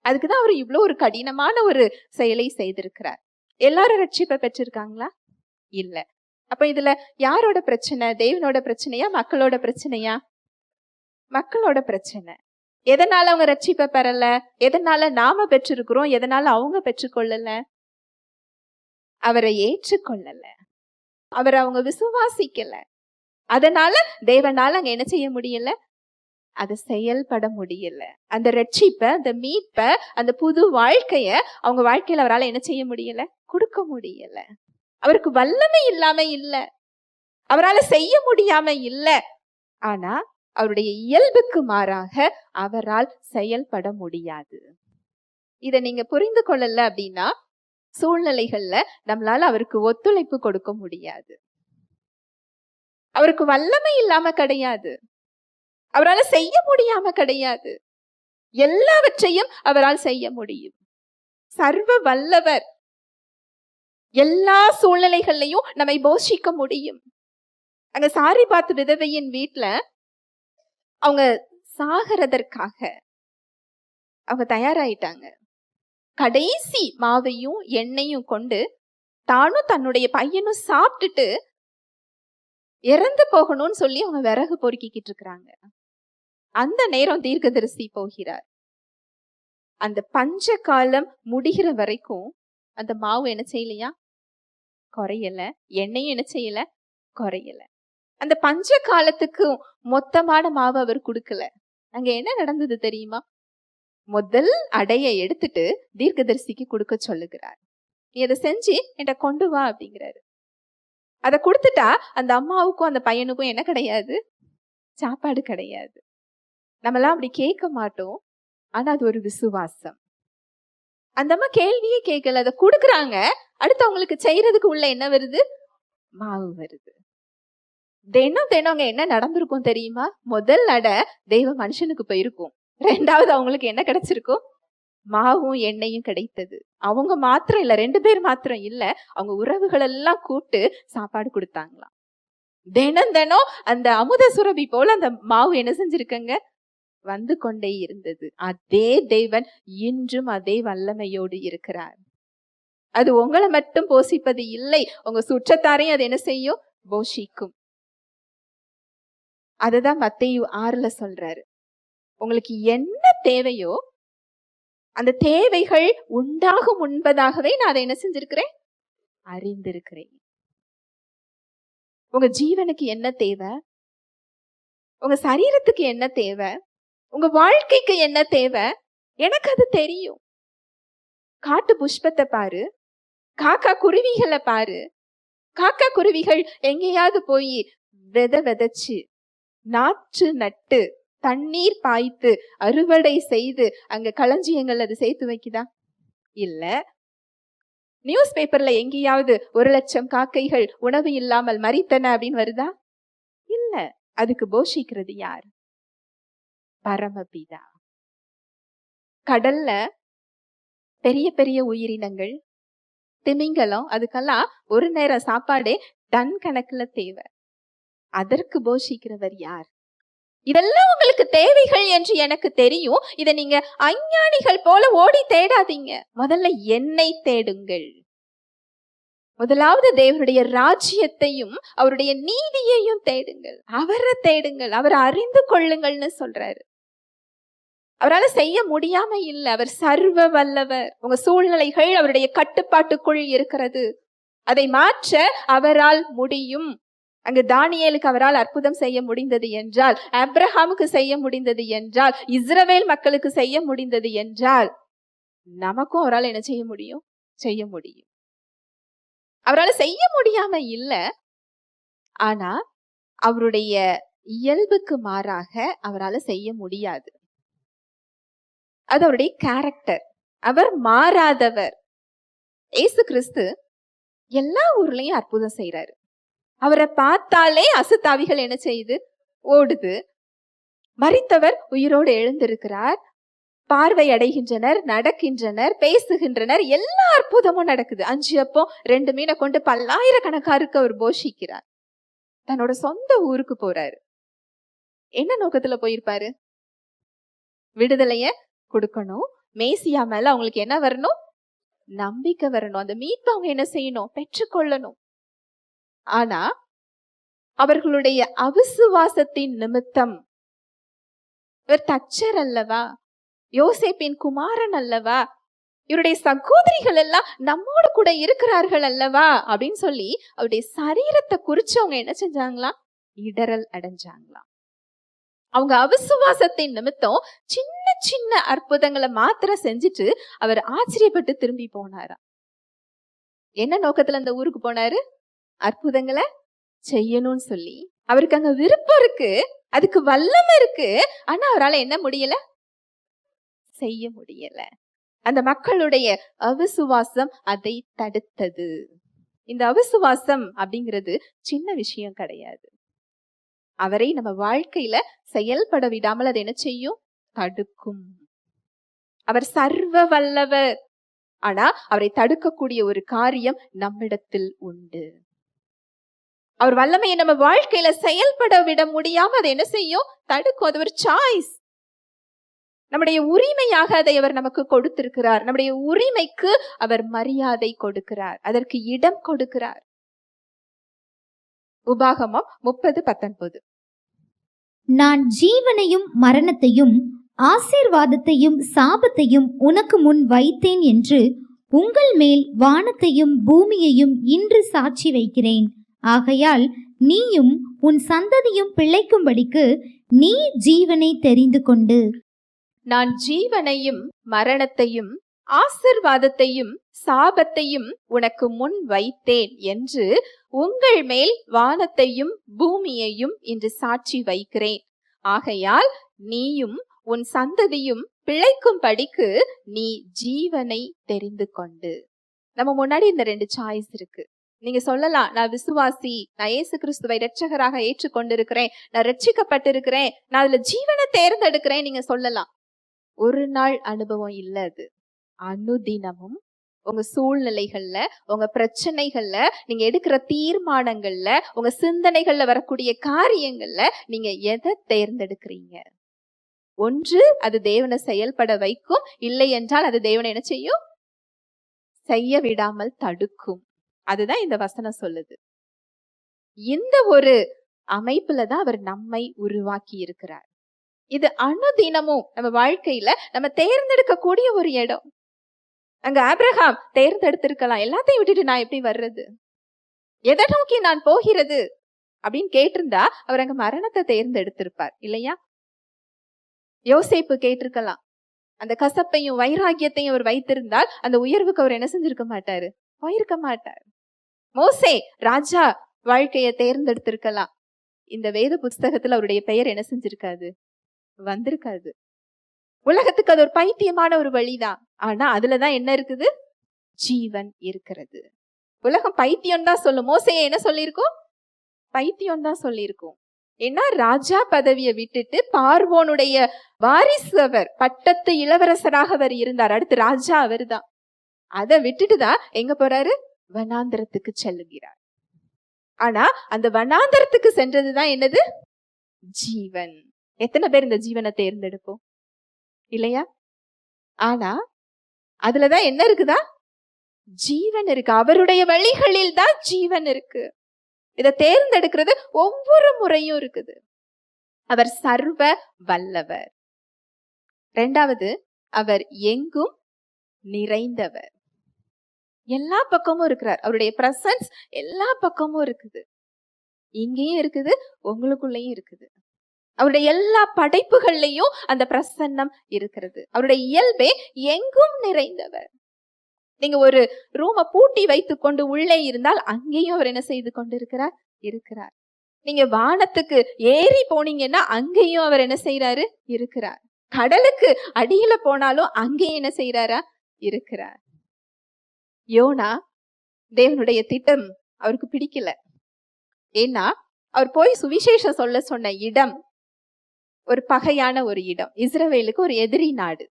அதுக்குதான் அவர் இவ்வளவு ஒரு கடினமான ஒரு செயலை செய்திருக்கிறார். எல்லாரும் ரட்சிப்பை பெற்றிருக்காங்களா? இல்ல. அப்ப இதுல யாரோட பிரச்சனை? தேவனோட பிரச்சனையா, மக்களோட பிரச்சனையா? மக்களோட பிரச்சனை. எதனால அவங்க ரட்சிப்பை பெறல? எதனால நாம பெற்றிருக்கிறோம்? எதனால அவங்க பெற்றுக்கொள்ளல? அவரை ஏற்றுக்கொள்ளல, அவரை அவங்க விசுவாசிக்கல. அதனால தேவனால அங்க என்ன செய்ய முடியல? அது செயல்பட முடியல. அந்த ரட்சிப்பை, அந்த மீட்பை, அந்த புது வாழ்க்கைய அவங்க வாழ்க்கையில அவரால் என்ன செய்ய முடியல? கொடுக்க முடியல. அவருக்கு வல்லமை இல்லாம இல்ல, அவரால் செய்ய முடியாம இல்ல. ஆனா அவருடைய இயல்புக்கு மாறாக அவரால் செயல்பட முடியாது. இத நீங்க புரிந்து கொள்ளல அப்படின்னா சூழ்நிலைகள்ல நம்மளால அவருக்கு ஒத்துழைப்பு கொடுக்க முடியாது. அவருக்கு வல்லமை இல்லாம கிடையாது, அவரால் செய்ய முடியாம கிடையாது. எல்லாவற்றையும் அவரால் செய்ய முடியும். சர்வ வல்லவர். எல்லா சூழ்நிலைகள்லையும் நம்மை போஷிக்க முடியும். அங்க சாரிபாத் விதவையின் வீட்டுல அவங்க சாகிறதற்காக அவங்க தயாராயிட்டாங்க. கடைசி மாவையும் எண்ணெயும் கொண்டு தானும் தன்னுடைய பையனும் சாப்பிட்டுட்டு இறந்து போகணும்னு சொல்லி அவங்க விறகு பொறுக்கிக்கிட்டு இருக்கிறாங்க. அந்த நேரம் தீர்க்கதரிசி போகிறார். அந்த பஞ்ச காலம் முடிகிற வரைக்கும் அந்த மாவு என்ன செய்யலையா? குறையல. எண்ணெயும் என்ன செய்யல? குறையல. அந்த பஞ்ச காலத்துக்கு மொத்தமான மாவு அவர் கொடுக்கல. அங்க என்ன நடந்தது தெரியுமா? முதல் அடைய எடுத்துட்டு தீர்க்கதரிசிக்கு கொடுக்க சொல்லுகிறார். நீ அதை செஞ்சு என்கிட்ட கொண்டு வா அப்படிங்கிறாரு. அதை கொடுத்துட்டா அந்த அம்மாவுக்கும் அந்த பையனுக்கும் என்ன கிடையாது? சாப்பாடு கிடையாது. நம்மளாம் அப்படி கேட்க மாட்டோம். ஆனா அது ஒரு விசுவாசம். அந்த அம்மா கேள்வியே கேட்கல, அதை கொடுக்குறாங்க. அடுத்து அவங்களுக்கு செய்யறதுக்கு உள்ள என்ன வருது? மாவு வருது. தினம் தினம் அங்க என்ன நடந்திருக்கும் தெரியுமா? முதல் நட தெய்வ மனுஷனுக்கு போயிருக்கும். 2வது அவங்களுக்கு என்ன கிடைச்சிருக்கும்? மாவும் எண்ணெயும் கிடைத்தது. அவங்க மாத்திரம் இல்ல, 2 பேர் மாத்திரம் இல்ல, அவங்க உறவுகள் எல்லாம் கூப்பிட்டு சாப்பாடு கொடுத்தாங்களாம். தினம் தினம் அந்த அமுத சுரபி போல அந்த மாவு என்ன செஞ்சிருக்கங்க? வந்து கொண்டே இருந்தது. அதே தேவன் இன்றும் அதே வல்லமையோடு இருக்கிறார். அது உங்களை மட்டும் போஷிப்பது இல்லை, உங்க சுற்றத்தாரையும் அது என்ன செய்யும்? போஷிக்கும். அதுதான் மத்தேயு 6ல சொல்றாரு. உங்களுக்கு என்ன தேவையோ அந்த தேவைகள் உண்டாகும் முன்பதாகவே நான் அதை என்ன செஞ்சிருக்கிறேன்? அறிந்திருக்கிறேன். உங்க ஜீவனுக்கு என்ன தேவை? உங்க சரீரத்துக்கு என்ன தேவை? உங்க வாழ்க்கைக்கு என்ன தேவை? எனக்கு அது தெரியும். காட்டு புஷ்பத்தை பாரு, காக்கா குருவிகளை பாரு. காக்கா குருவிகள் எங்கேயாவது போய் விதைச்சு நாற்று நட்டு தண்ணீர் பாய்த்து அறுவடை செய்து அங்க களஞ்சியங்கள் அது சேர்த்து வைக்குதா? இல்ல. நியூஸ் பேப்பர்ல எங்கேயாவது 1,00,000 காக்கைகள் உணவு இல்லாமல் மரித்தன அப்படின்னு வருதா? இல்ல. அதுக்கு போஷிக்கிறது யார்? பரமபிதா. கடல்ல பெரிய பெரிய உயிரினங்கள், திமிங்கலம், அதுக்கெல்லாம் ஒரு நேரம் சாப்பாடே டன் கணக்குல தேவை. அதற்கு போஷிக்கிறவர் யார்? இதெல்லாம் உங்களுக்கு தேவைகள் என்று எனக்கு தெரியும். இதை நீங்க அஞ்ஞானிகள் போல ஓடி தேடாதீங்க. முதல்ல என்னை தேடுங்கள். முதலாவது தேவனுடைய ராஜ்யத்தையும் அவருடைய நீதியையும் தேடுங்கள். அவரை தேடுங்கள், அவரை அறிந்து கொள்ளுங்கள்னு சொல்றாரு. அவரால் செய்ய முடியாம இல்லை, அவர் சர்வ வல்லவர். உங்க சூழ்நிலைகள் அவருடைய கட்டுப்பாட்டுக்குள் இருக்கிறது. அதை மாற்ற அவரால் முடியும். அங்கு தானியேலுக்கு அவரால் அற்புதம் செய்ய முடிந்தது என்றால், ஆபிரகாமுக்கு செய்ய முடிந்தது என்றால், இஸ்ரவேல் மக்களுக்கு செய்ய முடிந்தது என்றால், நமக்கும் அவரால் என்ன செய்ய முடியும்? செய்ய முடியும். அவரால் செய்ய முடியாம இல்ல, ஆனா அவருடைய இயல்புக்கு மாறாக அவரால் செய்ய முடியாது. அது அவருடைய கேரக்டர். அவர் மாறாதவர். இயேசு கிறிஸ்து எல்லா ஊர்லயும் அற்புதம் செய்யறாரு. அவரை பார்த்தாலே அசுத்தாவிகள் என்ன செய்யுது? ஓடுது. மரித்தவர் உயிரோடு எழுந்திருக்கிறார். பார்வை அடைகின்றனர், நடக்கின்றனர், பேசுகின்றனர். எல்லா அற்புதமும் நடக்குது. 5 அப்பம் 2 மீனை கொண்டு பல்லாயிரக்கணக்காருக்கு அவர் போஷிக்கிறார். தன்னோட சொந்த ஊருக்கு போறாரு. என்ன நோக்கத்துல போயிருப்பாரு? விடுதலைய கொடுக்கணும். மேசியா மேல அவங்களுக்கு என்ன வரணும்? நம்பிக்கை வரணும். அந்த மீட்பை அவங்க என்ன செய்யணும்? பெற்றுக்கொள்ளணும். ஆனா அவர்களுடைய அவிசுவாசத்தின் நிமித்தம், இவர் தச்சர் அல்லவா, யோசேப்பின் குமாரன் அல்லவா, இவருடைய சகோதரிகள் எல்லாம் நம்மோடு கூட இருக்கிறார்கள் அல்லவா அப்படின்னு சொல்லி அவருடைய சரீரத்தை குறிச்சு அவங்க என்ன செஞ்சாங்களாம்? இடரல் அடைஞ்சாங்களாம். அவங்க அவிசுவாசத்தின் நிமித்தம் சின்ன சின்ன அற்புதங்களை மாத்திரம் செஞ்சுட்டு அவர் ஆச்சரியப்பட்டு திரும்பி போனாராம். என்ன நோக்கத்துல அந்த ஊருக்கு போனாரு? அற்புதங்களை செய்யணும்னு சொல்லி. அவருக்கு அங்க விருப்பம் இருக்கு, அதுக்கு வல்லமை இருக்கு. ஆனா அவரால் என்ன முடியல? செய்ய முடியல. அந்த மக்களுடைய அவிசுவாசம் அதை தடுத்தது. இந்த அவிசுவாசம் அப்படிங்கிறது சின்ன விஷயம் கிடையாது. அவரை நம்ம வாழ்க்கையில செயல்பட விடாமல் அது என்ன செய்யும்? தடுக்கும். அவர் சர்வ வல்லவர். ஆனா அவரை தடுக்கக்கூடிய ஒரு காரியம் நம்மிடத்தில் உண்டு. அவர் வல்லமையை நம்ம வாழ்க்கையில செயல்பட விட முடியாம அதை என்ன செய்யும்? தடுக்கும். அது ஒரு சாய்ஸ். நம்முடைய உரிமையாக அதை அவர் நமக்கு கொடுத்திருக்கிறார். நம்முடைய உரிமைக்கு அவர் மரியாதை கொடுக்கிறார், அதற்கு இடம் கொடுக்கிறார். உபாகமம் 30:19. நான் ஜீவனையும் மரணத்தையும் ஆசீர்வாதத்தையும் சாபத்தையும் உனக்கு முன் வைத்தேன் என்று உங்கள் மேல் வானத்தையும் பூமியையும் இன்று சாட்சி வைக்கிறேன். ஆகையால் நீயும் உன் சந்ததியும் பிழைக்கும்படிக்கு நீ ஜீவனை தெரிந்து கொண்டு. நான் ஜீவனையும் மரணத்தையும் ஆசீர்வாதத்தையும் சாபத்தையும் உனக்கு முன் வைத்தேன் என்று உங்கள் மேல் வானத்தையும் பூமியையும் இன்று சாட்சி வைக்கிறேன். ஆகையால் நீயும் உன் சந்ததியும் பிழைக்கும்படிக்கு நீ ஜீவனை தெரிந்து கொண்டு. நம்ம முன்னாடி இந்த 2 சாய்ஸ் இருக்கு. நீங்க சொல்லலாம், நான் விசுவாசி, நான் இயேசு கிறிஸ்துவை இரட்சகராக ஏற்றுக்கொண்டிருக்கிறேன், நான் ரட்சிக்கப்பட்டிருக்கிறேன், நான் அதுல ஜீவனை தேர்ந்தெடுக்கிறேன், நீங்க சொல்லலாம். ஒரு நாள் அனுபவம் இல்ல அது. அனுதினமும் உங்க சூழ்நிலைகள்ல, உங்க பிரச்சனைகள்ல, நீங்க எடுக்கிற தீர்மானங்கள்ல, உங்க சிந்தனைகள்ல வரக்கூடிய காரியங்கள்ல நீங்க எதை தேர்ந்தெடுக்கிறீங்க? ஒன்று அது தேவனை செயல்பட வைக்கும், இல்லை என்றால் அது தேவனை என்ன செய்யும்? செய்ய விடாமல் தடுக்கும். அதுதான் இந்த வசனம் சொல்லுது. இந்த ஒரு அமைப்புலதான் அவர் நம்மை உருவாக்கி இருக்கிறார். இது அனுதினமும் நம்ம வாழ்க்கையில நம்ம தேர்ந்தெடுக்கக்கூடிய ஒரு இடம். அங்க ஆபிரகாம் தேர்ந்தெடுத்திருக்கலாம், எல்லாத்தையும் விட்டுட்டு நான் எப்படி வர்றது, எதை நோக்கி நான் போகிறது அப்படின்னு கேட்டிருந்தா அவர் அங்க மரணத்தை தேர்ந்தெடுத்திருப்பார் இல்லையா? யோசேப்பு கேட்டிருக்கலாம், அந்த கசப்பையும் வைராகியத்தையும் அவர் வைத்திருந்தால் அந்த உயர்வுக்கு அவர் என்ன செஞ்சிருக்க மாட்டாரு, போயிருக்க மாட்டார். மோசே ராஜா வாழ்க்கையை தேர்ந்தெடுத்திருக்கலாம், இந்த வேத புஸ்தகத்துல அவருடைய பெயர் என்ன செஞ்சிருக்காது, வந்திருக்காது. உலகத்துக்கு அது ஒரு பைத்தியமான ஒரு வழிதான். ஆனா அதுலதான் என்ன இருக்குது, ஜீவன் இருக்கிறது. உலகம் பைத்தியம் தான் சொல்லும். மோசையை என்ன சொல்லியிருக்கோம், பைத்தியம் தான் சொல்லியிருக்கோம். ஏன்னா ராஜா பதவியை விட்டுட்டு பார்வோனுடைய வாரிசு அவர், பட்டத்து இளவரசராக அவர் இருந்தார். அடுத்து ராஜா அவர் தான். அதை விட்டுட்டுதான் எங்க போறாரு, வனாந்தரத்துக்கு செல்லுகிறார். ஆனா அந்த வனாந்தரத்துக்கு சென்றதுதான் என்னது, ஜீவன். எத்தனை பேர் இந்த ஜீவனை தேர்ந்தெடுப்போம் இல்லையா? ஆனா அதுலதான் என்ன இருக்குதா, ஜீவன் இருக்கு. அவருடைய வழிகளில் தான் ஜீவன் இருக்கு. இதை தேர்ந்தெடுக்கிறது ஒவ்வொரு முறையும் இருக்குது. அவர் சர்வ வல்லவர். இரண்டாவது, அவர் எங்கும் நிறைந்தவர். எல்லா பக்கமும் இருக்கிறார். அவருடைய பிரசன்ஸ் எல்லா பக்கமும் இருக்குது. இங்கேயும் இருக்குது, உங்களுக்குள்ளயும் இருக்குது. அவருடைய எல்லா படைப்புகள்லையும் அந்த பிரசன்னம் இருக்கிறது. அவருடைய இயல்பே எங்கும் நிறைந்தவர். நீங்க ஒரு ரூமை பூட்டி வைத்துக் கொண்டு உள்ளே இருந்தால் அங்கேயும் அவர் என்ன செய்து கொண்டு இருக்கிறார். நீங்க வானத்துக்கு ஏறி போனீங்கன்னா அங்கேயும் அவர் என்ன செய்யறாரு, இருக்கிறார். கடலுக்கு அடியில போனாலும் அங்கேயும் என்ன செய்யறாரா, இருக்கிறார். யோனா தேவனுடைய திட்டம் அவருக்கு பிடிக்கல. ஏன்னா அவர் போய் சுவிசேஷம் சொல்ல சொன்ன இடம் ஒரு பகையான ஒரு இடம், இஸ்ரவேலுக்கு ஒரு எதிரி நாடு.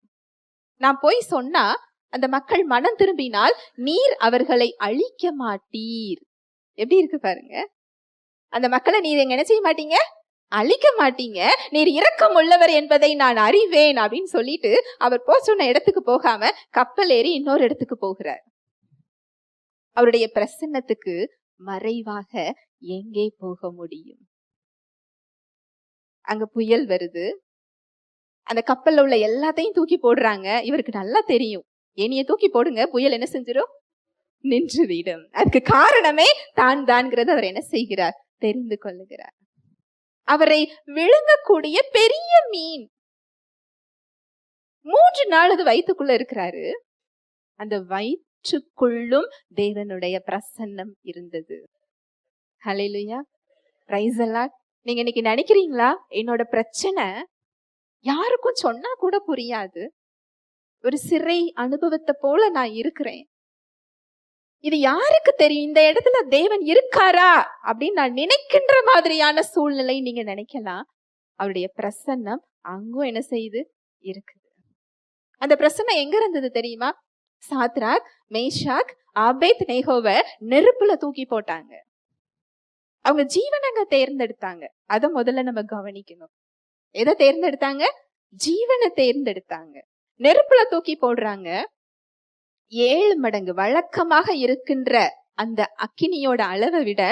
நான் போய் சொன்னா அந்த மக்கள் மனம் திரும்பினால் நீர் அவர்களை அழிக்க மாட்டீர். எப்படி இருக்கு பாருங்க. அந்த மக்களை நீர் எங்க என்ன செய்ய மாட்டீங்க, அழிக்க மாட்டீங்க, நீர் இரக்கம் உள்ளவர் என்பதை நான் அறிவேன் அப்படின்னு சொல்லிட்டு அவர் போ சொன்ன இடத்துக்கு போகாம கப்பல் ஏறி இன்னொரு இடத்துக்கு போகிறார். அவருடைய பிரசன்னத்துக்கு மறைவாக எங்கே போக முடியும்? அங்க புயல் வருது, அந்த கப்பல்ல உள்ள எல்லாத்தையும் தூக்கி போடுறாங்க. இவருக்கு நல்லா தெரியும், ஏனிய தூக்கி போடுங்க, புயல் என்ன செஞ்சிடும், நின்று விடும். அதுக்கு காரணமே தான்ங்கிறத அவர் என்ன செய்கிறார், தெரிந்து கொள்ளுகிறார். அவரை விழுங்கக்கூடிய பெரிய மீன் 3 நாள் அது வயிற்றுக்குள்ள இருக்கிறாரு. அந்த வயிற்றுக்குள்ளும் தேவனுடைய பிரசன்னம் இருந்தது. ஹல்லேலூயா, பிரைஸ் தி லார்ட். நீங்க இன்னைக்கு நினைக்கிறீங்களா, என்னோட பிரச்சனை யாருக்கும் சொன்னா கூட புரியாது, ஒரு சிறை அனுபவத்தை போல நான் இருக்கிறேன், இது யாருக்கு தெரியும், இந்த இடத்துல தேவன் இருக்காரா அப்படின்னு நான் நினைக்கின்ற மாதிரியான சூழ்நிலை நீங்க நினைக்கலாம். அவருடைய பிரசன்னம் அங்கும் என்ன செய்யுது, இருக்குது. அந்த பிரசன்னம் எங்க இருந்தது தெரியுமா? சாத்ராக், மேஷாக், ஆபேத் நேகோவை நெருப்புல தூக்கி போட்டாங்க. அவங்க ஜீவனங்க தேர்ந்தெடுத்தாங்க. அத முதல்ல நம்ம கவனிக்கணும். எதை தேர்ந்தெடுத்தாங்க? ஜீவனை தேர்ந்தெடுத்தாங்க. நெருப்புல தூக்கி போடுறாங்க. 7 மடங்கு வழக்கமாக இருக்கின்ற அந்த அக்கினியோட அளவை விட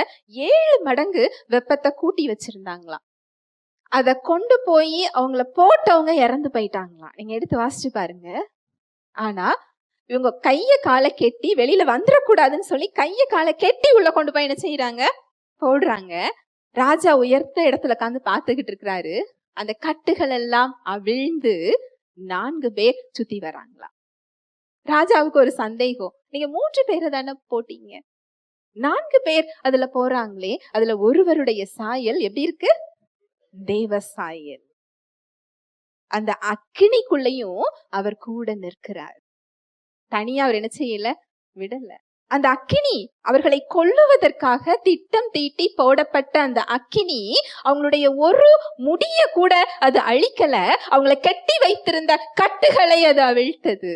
7 மடங்கு வெப்பத்தை கூட்டி வச்சிருந்தாங்களாம். அத கொண்டு போய் அவங்கள போட்டவங்க இறந்து போயிட்டாங்களாம். நீங்க எடுத்து வாசிச்சு பாருங்க. ஆனா இவங்க கைய காலை கெட்டி வெளியில வந்துடக்கூடாதுன்னு சொல்லி கைய காலை கெட்டி உள்ள கொண்டு போய் என்ன செய்யறாங்க, போடுறாங்க. ராஜா உயர்த்த இடத்துல உட்காந்து பாத்துக்கிட்டு இருக்கிறாரு. அந்த கட்டுகள் எல்லாம் அவிழ்ந்து 4 பேர் சுத்தி வராங்களாம். ராஜாவுக்கு ஒரு சந்தேகம், நீங்க 3 பேரை தானே போட்டீங்க, 4 பேர் அதுல போறாங்களே, அதுல ஒருவருடைய சாயல் எப்படி இருக்கு, தேவ சாயல். அந்த அக்கினிக்குள்ளையும் அவர் கூட நிற்கிறார். தனியா அவர் என்ன செய்யல, விடல. அந்த அக்கினி அவர்களை கொல்லுவதற்காக திட்டம் தீட்டி போடப்பட்ட அந்த அக்கினி அவங்களுடைய ஒரு முடிய கூட அது அழிக்கல. அவங்களை கட்டி வைத்திருந்த கட்டுகளை அது அவிழ்த்தது.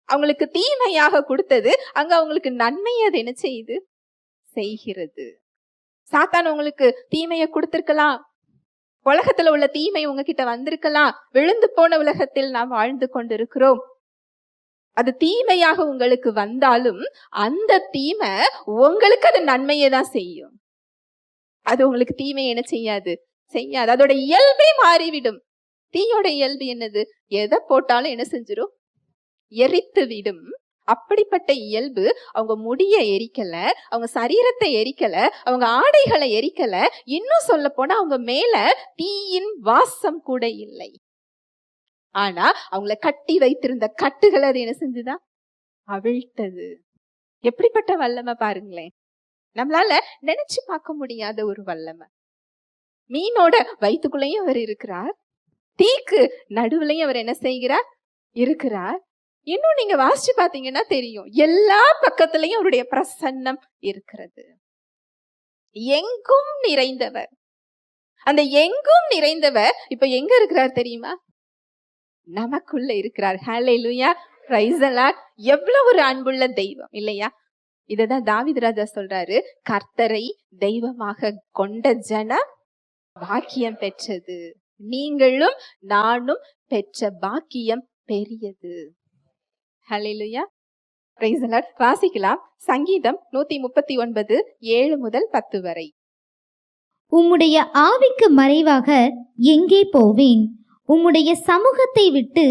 அவங்களுக்கு தீமையாக கொடுத்தது அங்க அவங்களுக்கு நன்மையை அது என்ன செய்கிறது. சாத்தான் உங்களுக்கு தீமையை கொடுத்திருக்கலாம், உலகத்துல உள்ள தீமை உங்ககிட்ட வந்திருக்கலாம். விழுந்து போன உலகத்தில் நாம் வாழ்ந்து கொண்டிருக்கிறோம். அது தீமையாக உங்களுக்கு வந்தாலும் அந்த தீமை உங்களுக்கு அது நன்மையை தான் செய்யும். அது உங்களுக்கு தீமை என்ன செய்யாது. அதோட இயல்பே மாறிவிடும். தீயோட இயல்பு என்னது? எதை போட்டாலும் என்ன செஞ்சிடும்? எரித்து விடும். அப்படிப்பட்ட இயல்பு அவங்க முடிய எரிக்கல, அவங்க சரீரத்தை எரிக்கல, அவங்க ஆடைகளை எரிக்கல. இன்னும் சொல்ல போனா அவங்க மேல தீயின் வாசம் கூட இல்லை. ஆனா அவங்கள கட்டி வைத்திருந்த கட்டுகளை அது என்ன செஞ்சுதா? அவிழ்த்தது. எப்படிப்பட்ட வல்லமை பாருங்களேன். நம்மளால நினைச்சு பார்க்க முடியாத ஒரு வல்லமை. மீனோட வயிற்றுக்குள்ளேயும் அவர் இருக்கிறார், தீக்கு நடுவுலையும் அவர் என்ன செய்கிறார்? இருக்கிறார். இன்னும் நீங்க வாசிச்சு பாத்தீங்கன்னா தெரியும், எல்லா பக்கத்திலையும் அவருடைய பிரசன்னம் இருக்கிறது. எங்கும் நிறைந்தவர். அந்த எங்கும் நிறைந்தவர் இப்ப எங்க இருக்கிறார் தெரியுமா? நமக்குள்ள இருக்கிறார். ஹல்லேலூயா, பிரைஸ் தி லார்ட். எவ்வளவு ஒரு அன்புள்ள தெய்வம் இல்லையா? இததான் தாவீது ராஜா சொல்றாரு, கர்த்தரை தெய்வமாக கொண்ட ஜனம் பாக்கியம் பெற்றது. நீங்களும் நானும் பெற்ற பாக்கியம் பெரியது. ஹல்லேலூயா, பிரைஸ் தி லார்ட். வாசிக்கலாம் சங்கீதம் 139 7 முதல் 10 வரை. உம்முடைய ஆவிக்கு மறைவாக எங்கே போவேன்? உம்முடைய சமூகத்தை விட்டு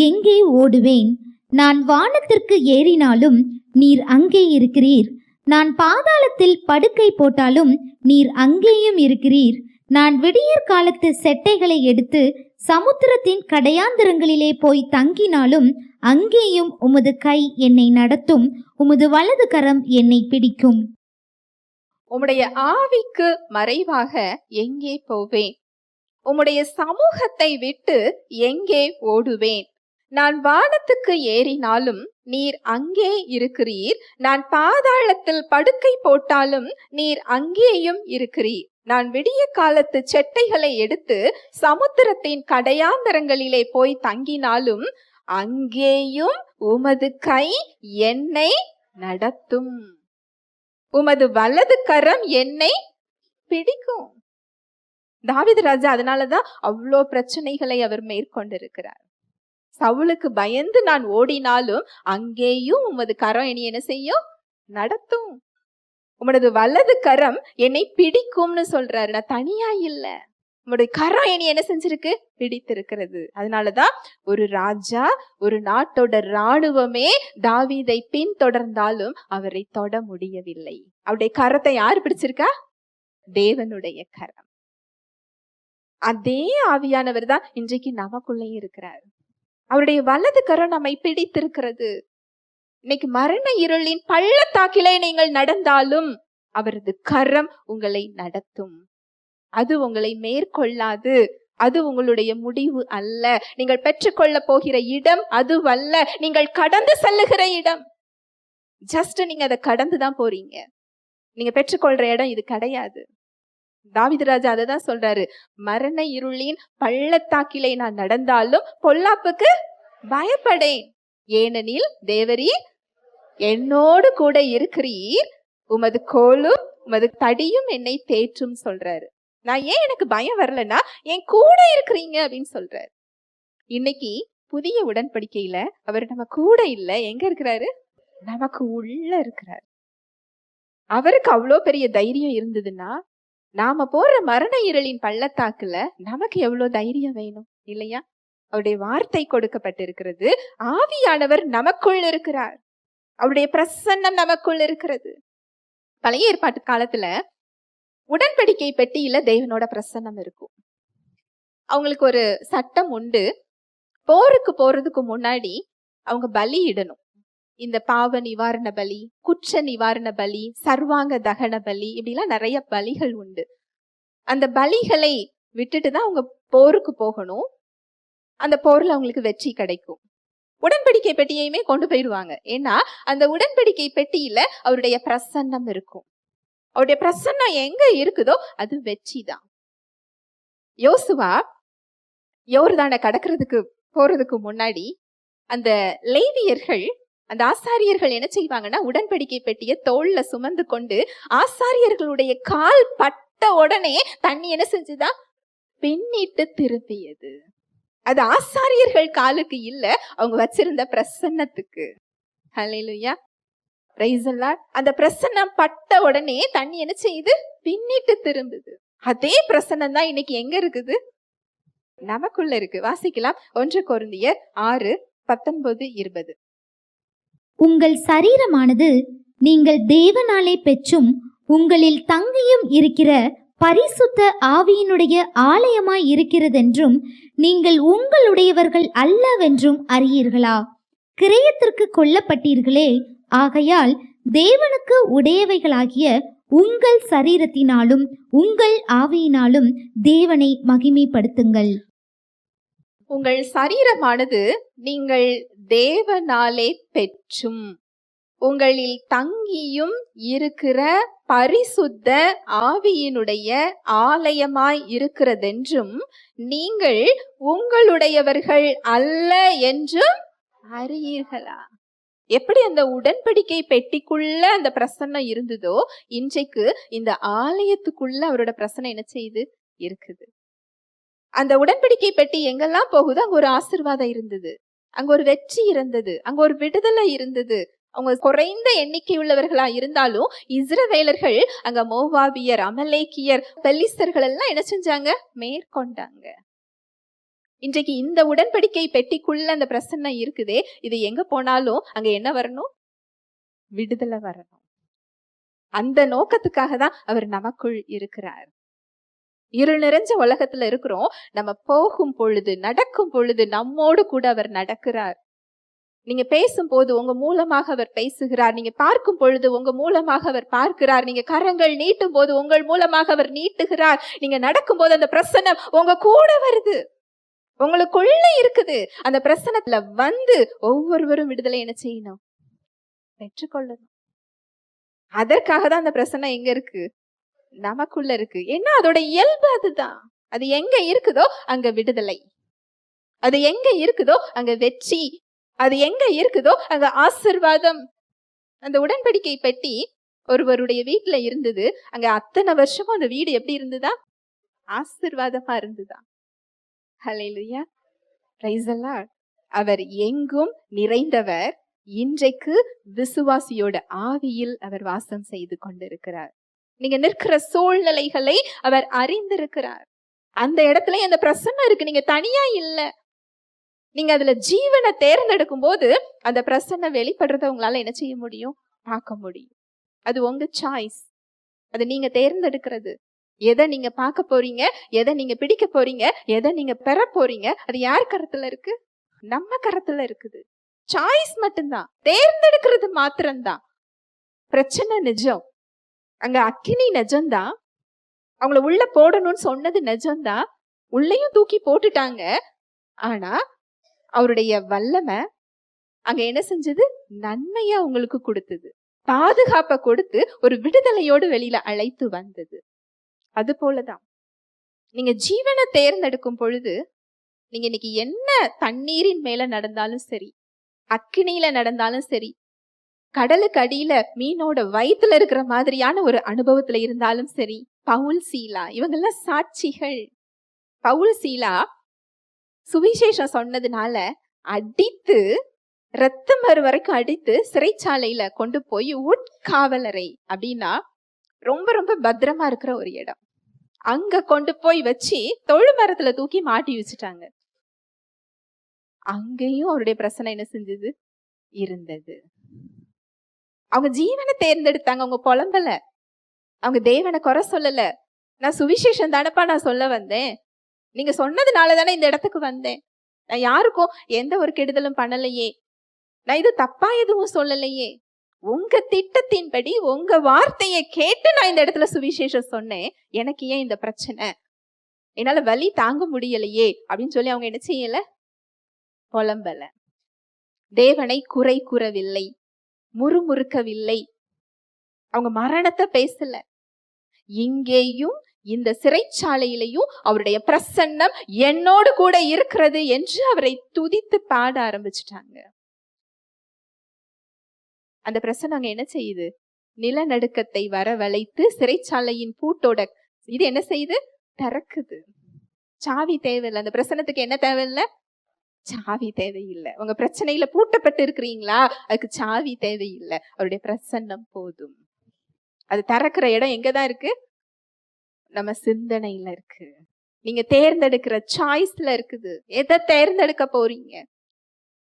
எங்கே ஓடுவேன்? நான் வானத்திற்கு ஏறினாலும் நீர் அங்கே இருக்கிறீர். நான் பாதாளத்தில் படுக்கை போட்டாலும் நீர் அங்கேயும் இருக்கிறீர். நான் விடியற் காலத்து செட்டைகளை எடுத்து சமுத்திரத்தின் கடையாந்தரங்களிலே போய் தங்கினாலும் அங்கேயும் உமது கை என்னை நடத்தும், உமது வலது கரம் என்னை பிடிக்கும். உம்முடைய ஆவிக்கு மறைவாக எங்கே போவேன்? உம்முடைய சமூகத்தை விட்டு எங்கே ஓடுவேன்? நான் வானத்துக்கு ஏறினாலும் நீர் அங்கே இருக்கிறீர். நான் பாதாளத்தில் படுக்கை போட்டாலும் நீர் அங்கேயும் இருக்கிறீர். நான் விடிய காலத்து செட்டைகளை எடுத்து சமுத்திரத்தின் கடையாந்தரங்களிலே போய் தங்கினாலும் அங்கேயும் உமது கை என்னை நடத்தும், உமது வலது கரம் என்னை பிடிக்கும். தாவீது ராஜா அதனாலதான் அவ்வளோ பிரச்சனைகளை அவர் மேற்கொண்டிருக்கிறார். சவுலுக்கு பயந்து நான் ஓடினாலும் அங்கேயும் உமது கரம் என்னை என்ன செய்யும்? நடத்தும். உமது வலது கரம் என்னை பிடிக்கும்னு சொல்றாரு. நான் தனியா இல்ல, உம்முடைய கரம் என்னை என்ன செஞ்சிருக்கு? பிடித்திருக்கிறது. அதனாலதான் ஒரு ராஜா, ஒரு நாட்டோட இராணுவமே தாவீதை பின்தொடர்ந்தாலும் அவரை தொட முடியவில்லை. அவருடைய கரத்தை யார் பிடிச்சிருக்கா? தேவனுடைய கரம். அதே ஆவியானவர் தான் இன்றைக்கு நமக்குள்ளேயும் இருக்கிறார். அவருடைய வலது கரம் நம்மை பிடித்திருக்கிறது. இன்னைக்கு மரண இருளின் பள்ளத்தாக்கிலே நீங்கள் நடந்தாலும் அவரது கரம் உங்களை நடத்தும். அது உங்களை மேற்கொள்ளாது. அது உங்களுடைய முடிவு அல்ல. நீங்கள் பெற்றுக்கொள்ள போகிற இடம் அதுவல்ல. நீங்கள் கடந்து செல்லுகிற இடம். ஜஸ்ட் நீங்க அதை கடந்துதான் போறீங்க. நீங்க பெற்றுக்கொள்ற இடம் இது கிடையாது. தாவீது ராஜா அததான் சொல்றாரு, மரண இருளின் பள்ளத்தாக்கிலே நான் நடந்தாலும் பொல்லாப்புக்கு பயப்படேன், ஏனெனில் தேவரீர் என்னோடு கூட இருக்கிறீர், உமது கோலும் உமது தடியும் என்னை தேற்றும் சொல்றாரு. நான் ஏன் எனக்கு பயம் வரலன்னா என் கூட இருக்கிறீங்க அப்படின்னு சொல்றாரு. இன்னைக்கு புதிய உடன்படிக்கையில அவர் நம்ம கூட இல்ல, எங்க இருக்கிறாரு? நமக்கு உள்ள இருக்கிறார். அவருக்கு அவ்வளோ பெரிய தைரியம் இருந்ததுன்னா நாம போற மரண இருளின் பள்ளத்தாக்குல நமக்கு எவ்வளவு தைரியம் வேணும் இல்லையா? அவருடைய வார்த்தை கொடுக்கப்பட்டிருக்கிறது. ஆவியானவர் நமக்குள் இருக்கிறார். அவருடைய பிரசன்னம் நமக்குள் இருக்கிறது. பழைய ஏற்பாட்டு காலத்துல உடன்படிக்கை பெட்டியில தேவனோட பிரசன்னம் இருக்கும். அவங்களுக்கு ஒரு சட்டம் உண்டு. போருக்கு போறதுக்கு முன்னாடி அவங்க பலி இடணும். இந்த பாவ நிவாரண பலி, குற்ற நிவாரண பலி, சர்வாங்க தகன பலி, இப்படிலாம் நிறைய பலிகள் உண்டு. அந்த பலிகளை விட்டுட்டு தான் அவங்க போருக்கு போகணும். அந்த போர்ல அவங்களுக்கு வெற்றி கிடைக்கும். உடன்படிக்கை பெட்டியையுமே கொண்டு போயிடுவாங்க. ஏன்னா அந்த உடன்படிக்கை பெட்டியில அவருடைய பிரசன்னம் இருக்கும். அவருடைய பிரசன்னம் எங்க இருக்குதோ அது வெற்றிதான். யோசுவா யோர்தானை கடக்கிறதுக்கு போறதுக்கு முன்னாடி அந்த லேவியர்கள், அந்த ஆசாரியர்கள் என்ன செய்வாங்கன்னா, உடன்படிக்கை பெட்டியை தோல்ல சுமந்து கொண்டு ஆசாரியர்களுடைய கால் பட்ட உடனே தண்ணி என்ன செஞ்சுதா, பின்னிட்டு திரும்பியது. அது ஆசாரியர்கள் காலுக்கு இல்ல, அவங்க வச்சிருந்த பிரசன்னத்துக்கு. ஹல்லேலூயா, பிரைஸ் தி லார்ட். அந்த பிரசன்னம் பட்ட உடனே தண்ணி என்ன செய்யுது, பின்னிட்டு திரும்புது. அதே பிரசன்னம் தான் இன்னைக்கு எங்க இருக்குது, நமக்குள்ள இருக்கு. வாசிக்கலாம் 1 கொரிந்தியர் 6:19-20. உங்கள் சரீரமானது நீங்கள் தேவனாலே பெற்றும் உங்களில் தங்கியும் இருக்கிற பரிசுத்த ஆவியினுடைய ஆலயமாய் இருக்கிறதென்றும் நீங்கள் உங்களுடையவர்கள் அல்லவென்றும் அறியீர்களா? கிரயத்திற்கு கொல்லப்பட்டீர்களே, ஆகையால் தேவனுக்கு உடையவைகளாகிய உங்கள் சரீரத்தினாலும் உங்கள் ஆவியினாலும் தேவனை மகிமைப்படுத்துங்கள். உங்கள் சரீரமானது நீங்கள் தேவனாலே பெற்றும் உங்களில் தங்கியும் இருக்கிற பரிசுத்த ஆவியினுடைய ஆலயமாய் இருக்கிறதென்றும் நீங்கள் உங்களுடையவர்கள் அல்ல என்றும் அறியீர்களா? எப்படி அந்த உடன்படிக்கை பெட்டிக்குள்ள அந்த பிரசன்னம் இருந்ததோ, இன்றைக்கு இந்த ஆலயத்துக்குள்ள அவரோட பிரசன்னம் என்ன செய்து இருக்குது. அந்த உடன்படிக்கை பெட்டி எங்கெல்லாம் போகுதோ அங்க ஒரு ஆசீர்வாதம் இருந்தது, அங்க ஒரு வெற்றி இருந்தது, அங்க ஒரு விடுதலை இருந்தது. அவங்க குறைந்த எண்ணிக்கை உள்ளவர்களா இருந்தாலும் இஸ்ரவேலர்கள் அங்க மோவாபியர், அமலேக்கியர், பெலிஸ்தர்கள் எல்லாம் என்ன செஞ்சாங்க, மேற்கொண்டாங்க. இன்றைக்கு இந்த உடன்படிக்கை பெட்டிக்குள்ள அந்த பிரசன்னம் இருக்குதே, இது எங்க போனாலும் அங்க என்ன வரணும், விடுதலை வரணும். அந்த நோக்கத்துக்காக தான் அவர் நமக்குள் இருக்கிறார். இருள் நிறைஞ்ச உலகத்துல இருக்கிறோம், நம்ம போகும் பொழுது, நடக்கும் பொழுது நம்மோடு கூட அவர் நடக்கிறார். நீங்க பேசும்போது உங்க மூலமாக அவர் பேசுகிறார், நீங்க பார்க்கும் பொழுது உங்க மூலமாக அவர் பார்க்கிறார், நீங்க கரங்கள் நீட்டும் போது உங்கள் மூலமாக அவர் நீட்டுகிறார், நீங்க நடக்கும் போது அந்த பிரசன்னம் உங்க கூட வருது, உங்களுக்குள்ள இருக்குது. அந்த பிரசன்னத்துல வந்து ஒவ்வொருவரும் விடுதலை என்ன செய்யணும், பெற்றுக்கொள்ளணும். அதற்காக தான் அந்த பிரசன்னம் எங்க இருக்கு, நமக்குள்ள இருக்கு. ஏன்னா அதோட இயல்பு அதுதான். அது எங்க இருக்குதோ அங்க விடுதலை, அது எங்க இருக்குதோ அங்க வெற்றி, அது எங்க இருக்குதோ அங்க ஆசீர்வாதம். அந்த உடன்படிக்கை பெட்டி ஒருவருடைய வீட்டுல இருந்தது. அங்க அத்தனை வருஷமும் அந்த வீடு எப்படி இருந்ததா, ஆசீர்வாதமா இருந்ததா. ஹல்லேலூயா, பிரைஸ் தி லார்ட். அவர் எங்கும் நிறைந்தவர். இன்றைக்கு விசுவாசியோட ஆவியில் அவர் வாசம் செய்து கொண்டிருக்கிறார். நீங்க நிற்கிற சூழ்நிலைகளை அவர் அறிந்திருக்கிறார். அந்த இடத்துல அந்த பிரசன்னம் இருக்கு, நீங்க தனியா இல்ல. நீங்க அதுல ஜீவனை தேர்ந்தெடுக்கும் போது அந்த பிரசன்னம் வெளிப்படுறத உங்களால என்ன செய்ய முடியும், பார்க்க முடியும். அது உங்க சாய்ஸ், அது நீங்க தேர்ந்தெடுக்கிறது. எதை நீங்க பார்க்க போறீங்க, எதை நீங்க பிடிக்க போறீங்க, எதை நீங்க பெற போறீங்க, அது யார் கரத்துல இருக்கு, நம்ம கரத்துல இருக்குது. சாய்ஸ் மட்டும்தான், தேர்ந்தெடுக்கிறது மாத்திரம்தான். பிரச்சனை நிஜம், அங்க அக்கினி நிஜம்தான், அவங்கள உள்ள போடணும்னு சொன்னது நிஜம்தான், உள்ளேயும் தூக்கி போட்டுட்டாங்க. ஆனா அவருடைய வல்லமை அங்க என்ன செஞ்சது, நன்மையா உங்களுக்கு கொடுத்தது, பாதுகாப்பை கொடுத்து ஒரு விடுதலையோடு வெளியில அழைத்து வந்தது. அது போலதான் நீங்க ஜீவனை தேர்ந்தெடுக்கும் பொழுது, நீங்க இன்னைக்கு என்ன தண்ணீரின் மேல நடந்தாலும் சரி, அக்கினியில நடந்தாலும் சரி, கடலுக்கு அடியில மீனோட வயிற்றுல இருக்கிற மாதிரியான ஒரு அனுபவத்துல இருந்தாலும் சரி, பவுல் சீலா இவங்கெல்லாம் சாட்சிகள். பவுல் சீலா சுவிசேஷம் சொன்னதுனால அடித்து, ரத்தம் வர வரைக்கும் அடித்து சிறைச்சாலையில கொண்டு போய் உட்காவலரை, அப்படின்னா ரொம்ப ரொம்ப பத்திரமா இருக்கிற ஒரு இடம், அங்க கொண்டு போய் வச்சு தொழு மரத்துல தூக்கி மாட்டி வச்சுட்டாங்க. அங்கேயும் அவருடைய பிரசனை என்ன செஞ்சது, இருந்தது. அவங்க ஜீவனை தேர்ந்தெடுத்தாங்க, அவங்க புலம்பல, அவங்க தேவனை குறை சொல்லல. நான் சுவிசேஷம் தானப்பா நான் சொல்ல வந்தேன், நீங்க சொன்னதுனால தானே இந்த இடத்துக்கு வந்தேன், நான் யாருக்கும் எந்த ஒரு கெடுதலும் பண்ணலையே, நான் இது தப்பா எதுவும் சொல்லலையே, உங்க திட்டத்தின்படி உங்க வார்த்தையை கேட்டு நான் இந்த இடத்துல சுவிசேஷம் சொன்னேன், எனக்கு ஏன் இந்த பிரச்சனை, என்னால வலி தாங்க முடியலையே அப்படின்னு சொல்லி அவங்க என்ன செய்யல, புலம்பல. தேவனை குறை கூறவில்லை, முறுமுறுக்கவில்லை, அவங்க மரணத்தை பேசல. இங்கேயும் இந்த சிறைச்சாலையிலையும் அவருடைய பிரசன்னம் என்னோடு கூட இருக்கிறது என்று அவரை துதித்து பாட ஆரம்பிச்சிட்டாங்க. அந்த பிரசன்னம் அங்க என்ன செய்யுது? நிலநடுக்கத்தை வரவழைத்து சிறைச்சாலையின் பூட்டோட இது என்ன செய்யுது? திறக்குது. சாவி தேவையில்லை. அந்த பிரசன்னத்துக்கு என்ன தேவையில்லை? சாவி தேவையில்லை. உங்க பிரச்சனையில பூட்டப்பட்டு இருக்கிறீங்களா? அதுக்கு சாவி தேவையில்லை. அவருடைய பிரசன்னம் போதும். அது திறக்கிற இடம் எங்கதான் இருக்கு? நம்ம சிந்தனையில இருக்கு. நீங்க தேர்ந்தெடுக்கிற சாய்ஸ்ல இருக்குது. எதை தேர்ந்தெடுக்க போறீங்க?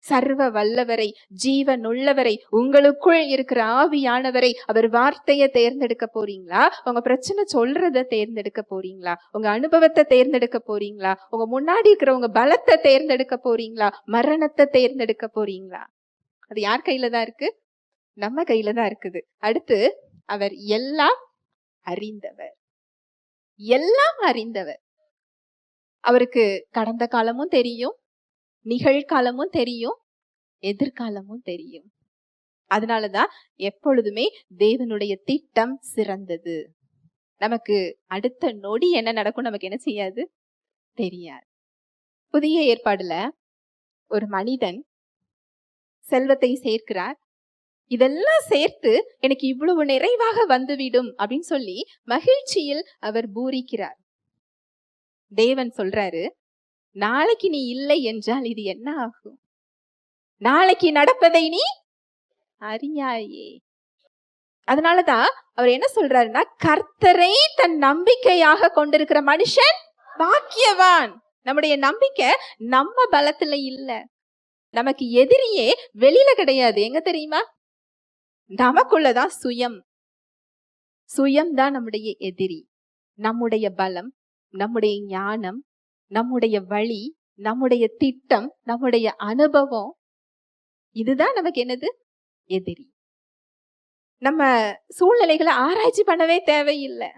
சர்வ வல்லவரை, ஜீவன் உள்ளவரை, உங்களுக்குள் இருக்கிற ஆவியானவரை, அவர் வார்த்தையை தேர்ந்தெடுக்க போறீங்களா? உங்க பிரச்சனை சொல்றத தேர்ந்தெடுக்க போறீங்களா? உங்க அனுபவத்தை தேர்ந்தெடுக்க போறீங்களா? உங்க முன்னாடி இருக்கிற உங்க பலத்தை தேர்ந்தெடுக்க போறீங்களா? மரணத்தை தேர்ந்தெடுக்க போறீங்களா? அது யார் கையில தான் இருக்கு? நம்ம கையில தான் இருக்குது. அடுத்து, அவர் எல்லாம் அறிந்தவர். எல்லாம் அறிந்தவர். அவருக்கு கடந்த காலமும் தெரியும், நிகழ்காலமும் தெரியும், எதிர்காலமும் தெரியும். அதனாலதான் எப்பொழுதுமே தேவனுடைய திட்டம் சிறந்தது. நமக்கு அடுத்த நொடி என்ன நடக்கும் நமக்கு என்ன செய்யாது? தெரியாது. புதிய ஏற்பாடுல ஒரு மனிதன் செல்வத்தை சேர்க்கிறார். இதெல்லாம் சேர்த்து எனக்கு இவ்வளவு நிறைவாக வந்துவிடும் அப்படின்னு சொல்லி மகிழ்ச்சியில் அவர் பூரிக்கிறார். தேவன் சொல்றாரு, நாளைக்கு நீ இல்லை என்றால் இது என்ன ஆகும்? நாளைக்கு நடப்பதை நீ அறியாயே. அதனாலதான் அவர் என்ன சொல்றாருன்னா, கர்த்தரை தன் நம்பிக்கையாக கொண்டிருக்கிற மனுஷன் பாக்கியவான். நம்முடைய நம்பிக்கை நம்ம பலத்துல இல்ல. நமக்கு எதிரியே வெளியில கிடையாது. எங்க தெரியுமா? நமக்குள்ளதான் சுயம். சுயம்தான் நம்முடைய எதிரி. நம்முடைய பலம், நம்முடைய ஞானம், நம்முடைய வழி, நம்முடைய திட்டம், நம்முடைய அனுபவம், இதுதான் நமக்கு என்னது? எதிரி. நம்ம சூழ்நிலைகளை ஆராய்ச்சி பண்ணவே தேவையில்லை.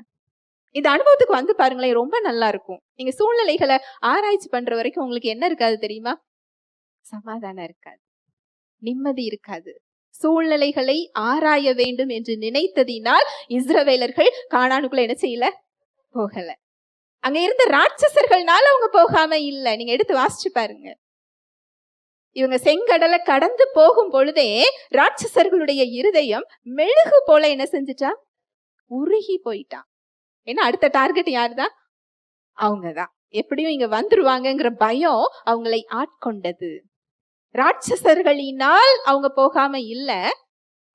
இந்த அனுபவத்துக்கு வந்து பாருங்களேன், ரொம்ப நல்லா இருக்கும். நீங்க சூழ்நிலைகளை ஆராய்ச்சி பண்ற வரைக்கும் உங்களுக்கு என்ன இருக்காது தெரியுமா? சமாதானம் இருக்காது, நிம்மதி இருக்காது. சூழ்நிலைகளை ஆராய வேண்டும் என்று நினைத்ததினால் இஸ்ரவேலர்கள் கானானுக்குள்ள என்ன செய்யல? போகல. அங்க இருந்த ராட்சசர்கள்னால அவங்க போகாம இல்ல. நீங்க எடுத்து வாசிச்சு பாருங்க. இவங்க செங்கடலை கடந்து போகும் பொழுதே ராட்சசர்களுடைய இருதயம் மெழுகு போல என்ன செஞ்சுட்டா? உருகி போயிட்டான். ஏன்னா அடுத்த டார்கெட் யாருதான்? அவங்கதான். எப்படியும் இங்க வந்துருவாங்கங்கிற பயம் அவங்களை ஆட்கொண்டது. ராட்சசர்களினால் அவங்க போகாம இல்ல,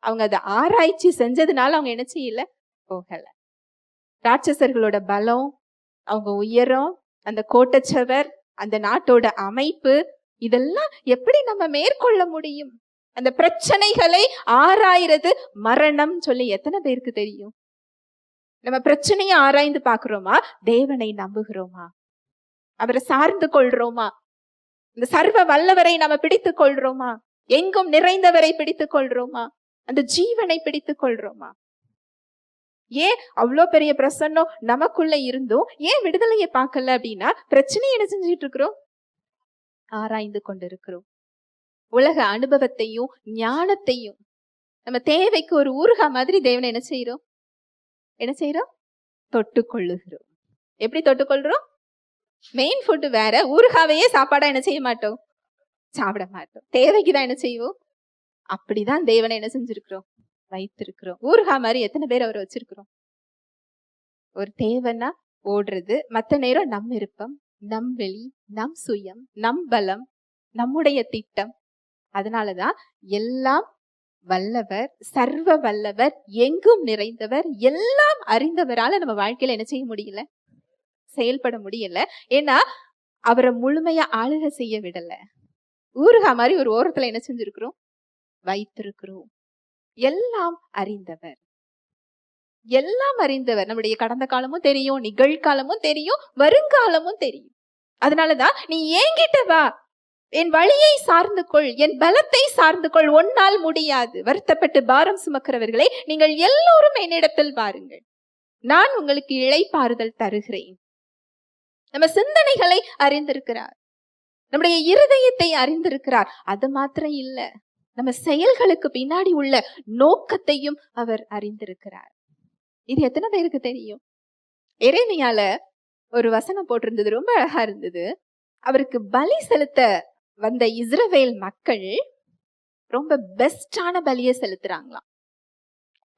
அவங்க அதை ஆராய்ச்சி செஞ்சதுனால அவங்க என்ன செய்யல? போகல. ராட்சசர்களோட பலம், அவங்க உயரம், அந்த கோட்டச்சவர், அந்த நாட்டோட அமைப்பு, இதெல்லாம் எப்படி நம்ம மேற்கொள்ள முடியும்? அந்த பிரச்சனைகளை ஆராய்றது மரணம் சொல்லி எத்தனை பேருக்கு தெரியும்? நம்ம பிரச்சனையை ஆராய்ந்து பாக்குறோமா? தேவனை நம்புகிறோமா? அவரை சார்ந்து கொள்றோமா? இந்த சர்வ வல்லவரை நாம பிடித்துக் கொள்றோமா? எங்கும் நிறைந்தவரை பிடித்துக் கொள்றோமா? அந்த ஜீவனை பிடித்துக் கொள்றோமா? ஏன் அவ்வளோ பெரிய பிரசன்னம் நமக்குள்ள இருந்தும் ஏன் விடுதலையை பார்க்கல அப்படின்னா, பிரச்சனையை என்ன செஞ்சுட்டு இருக்கிறோம்? ஆராய்ந்து கொண்டிருக்கிறோம். உலக அனுபவத்தையும் ஞானத்தையும் நம்ம தேவைக்கு ஒரு ஊறுகாய் மாதிரி தேவனை என்ன செய்யறோம்? என்ன செய்யறோம்? தொட்டுக்கொள்ளுகிறோம். எப்படி தொட்டுக்கொள்றோம்? மெயின் ஃபுட்டு வேற, ஊறுகாவையே சாப்பாடா என்ன செய்ய மாட்டோம்? சாப்பிட மாட்டோம். தேவைக்குதான் என்ன செய்வோம்? அப்படிதான் தேவனை என்ன செஞ்சிருக்கிறோம்? வைத்திருக்கிறோம். ஊறுகாய் மாதிரி எத்தனை பேர் அவரை வச்சிருக்கிறோம்? ஒரு தேவைன்னா ஓடுறது, மத்த நேரம் நம் விருப்பம், நம் வெளி, நம் சுயம், நம் பலம், நம்முடைய திட்டம். அதனாலதான் எல்லாம் வல்லவர், சர்வ வல்லவர், எங்கும் நிறைந்தவர், எல்லாம் அறிந்தவரால நம்ம வாழ்க்கையில என்ன செய்ய முடியல? செயல்பட முடியல. ஏன்னா அவரை முழுமையா ஆளுகை செய்ய விடல. ஊறுகாய் மாதிரி ஒரு ஓரத்துல என்ன செஞ்சிருக்கிறோம்? வைத்திருக்கிறோம். எல்லாம் அறிந்தவர், எல்லாம் அறிந்தவர். நம்முடைய கடந்த காலமும் தெரியும், நிகழ்காலமும் தெரியும், வருங்காலமும் தெரியும். அதனாலதான் நீ என்கிட்ட வா, என் வழியை சார்ந்து கொள், என் பலத்தை சார்ந்து கொள், ஒன்னால் முடியாது. வருத்தப்பட்டு பாரம் சுமக்கிறவர்களே, நீங்கள் எல்லோரும் என்னிடத்தில் வாருங்கள், நான் உங்களுக்கு இளைப்பாறுதல் தருகிறேன். நம்ம சிந்தனைகளை அறிந்திருக்கிறார். நம்முடைய இருதயத்தை அறிந்திருக்கிறார். அது மாத்திரம் இல்ல, நம்ம செயல்களுக்கு பின்னாடி உள்ள நோக்கத்தையும் அவர் அறிந்திருக்கிறார். இது எத்தனை பேருக்கு தெரியும்? எரேமியால ஒரு வசனம் போட்டிருந்தது, ரொம்ப அழகா இருந்தது. அவருக்கு பலி செலுத்த வந்த இஸ்ரவேல் மக்கள் ரொம்ப பெஸ்டான பலியை செலுத்துறாங்களாம்.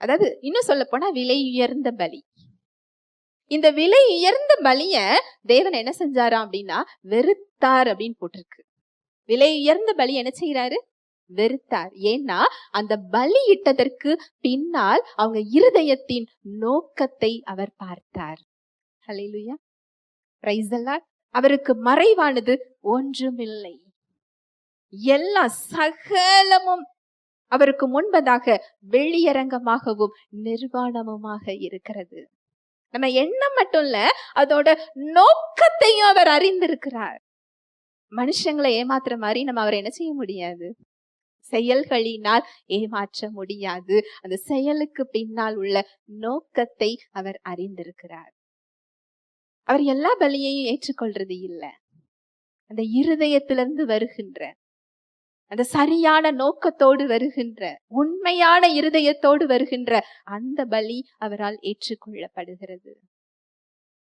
அதாவது இன்னும் சொல்ல போனா விலை உயர்ந்த பலி. இந்த விலை உயர்ந்த பலிய தேவன் என்ன செஞ்சாராம் அப்படின்னா வெறுத்தார் அப்படின்னு போட்டிருக்கு. விலை உயர்ந்த பலி என்ன செய்யறாரு? வெறுத்தார். ஏன்னா அந்த பலி இட்டதற்கு பின்னால் அவங்க இருதயத்தின் நோக்கத்தை அவர் பார்த்தார். ஹல்லேலூயா, பிரைஸ் தி லார்ட். அவருக்கு மறைவானது ஒன்றுமில்லை, எல்லா சகலமும் அவருக்கு முன்பதாக வெளியரங்கமாகவும் நிர்வாணமுமாக இருக்கிறது. நம்ம எண்ணம் மட்டும் இல்ல, அதோட நோக்கத்தையும் அவர் அறிந்திருக்கிறார். மனுஷங்களை ஏமாத்துற மாதிரி நம்ம அவரை என்ன செய்ய முடியாது, செயல்களினால் ஏமாற்ற முடியாது. அந்த செயலுக்கு பின்னால் உள்ள நோக்கத்தை அவர் அறிந்திருக்கிறார். அவர் எல்லா பலியையும் ஏற்றுக்கொள்றது இல்ல, அந்த இருதயத்திலிருந்து வருகின்ற, அந்த சரியான நோக்கத்தோடு வருகின்ற, உண்மையான இருதயத்தோடு வருகின்ற அந்த பலி அவரால் ஏற்றுக்கொள்ளப்படுகிறது.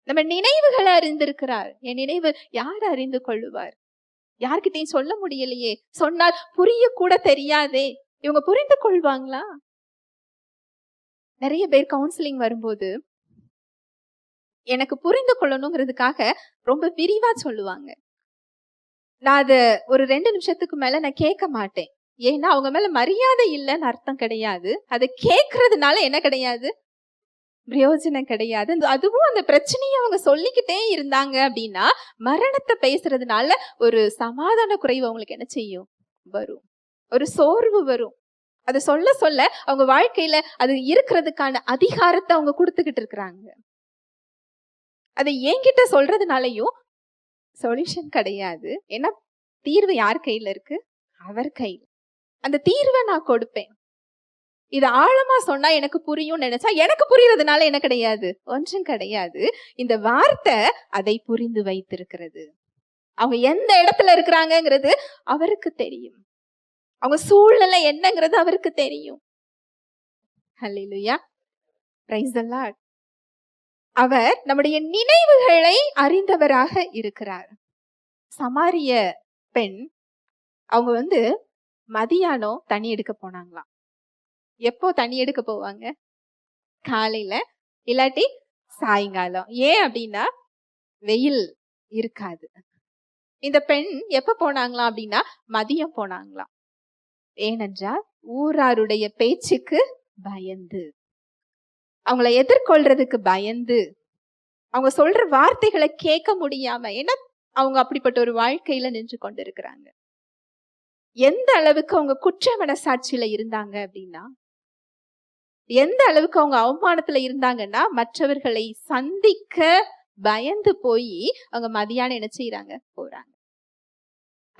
நம்ம நினைவுகளை அறிந்திருக்கிறார். என் நினைவு யார் அறிந்து கொள்ளுவார்? யார்கிட்டையும் சொல்ல முடியலையே, சொன்னால் புரிய கூட தெரியாதே, இவங்க புரிந்து கொள்வாங்களா? நிறைய பேர் கவுன்சிலிங் வரும்போது எனக்கு புரிந்து கொள்ளணுங்கிறதுக்காக ரொம்ப விரிவா சொல்லுவாங்க. நான் அத ஒரு 2 நிமிஷத்துக்கு மேல நான் கேட்க மாட்டேன். ஏன்னா அவங்க மேல மரியாதை இல்லைன்னு அர்த்தம் கிடையாது. அதை கேட்கறதுனால என்ன கிடையாது, பிரயோஜனம் கிடையாது. அதுவும் அந்த பிரச்சனையை அவங்க சொல்லிக்கிட்டே இருந்தாங்க அப்படின்னா மரணத்தை பேசுறதுனால ஒரு சமாதான குறைவு அவங்களுக்கு என்ன செய்யும், வரும். ஒரு சோர்வு வரும். அதை சொல்ல சொல்ல அவங்க வாழ்க்கையில அது இருக்கிறதுக்கான அதிகாரத்தை அவங்க கொடுத்துக்கிட்டு இருக்கிறாங்க. அதை என்கிட்ட சொல்றதுனாலயும் சொல்யூஷன் கிடையாது. ஏன்னா தீர்வு யார் கையில இருக்கு? அவர் கையில். அந்த தீர்வை நான் கொடுப்பேன். இது ஆழமா சொன்னா எனக்கு புரியும் நினைச்சா எனக்கு புரியறதுனால என்ன கிடையாது, ஒன்றும் கிடையாது. இந்த வார்த்தை அதை புரிந்து வைத்திருக்கிறது. அவங்க எந்த இடத்துல இருக்கிறாங்கிறது அவருக்கு தெரியும். அவங்க சூழ்நிலை என்னங்கிறது அவருக்கு தெரியும். ஹல்லேலூயா, பிரைஸ் தி லார்ட். அவர் நம்முடைய நினைவுகளை அறிந்தவராக இருக்கிறார். சமாரிய பெண் அவங்க மதியானம் தண்ணி எடுக்க போனாங்களாம். எப்போ தண்ணி எடுக்க போவாங்க? காலையில இல்லாட்டி சாயங்காலம். ஏன் அப்படின்னா வெயில் இருக்காது. இந்த பெண் எப்ப போனாங்களாம் அப்படின்னா மதியம் போனாங்களாம். ஏனென்றால் ஊராருடைய பேச்சுக்கு பயந்து, அவங்கள எதிர்கொள்றதுக்கு பயந்து, அவங்க சொல்ற வார்த்தைகளை கேட்க முடியாம, ஏன்னா அவங்க அப்படிப்பட்ட ஒரு வாழ்க்கையில நின்று கொண்டிருக்கிறாங்க. எந்த அளவுக்கு அவங்க குற்ற மனசாட்சியில இருந்தாங்க அப்படின்னா, எந்த அளவுக்கு அவங்க அவமானத்துல இருந்தாங்கன்னா, மற்றவர்களை சந்திக்க பயந்து போய் அவங்க மதியானம் என்ன செய்யறாங்க, போறாங்க.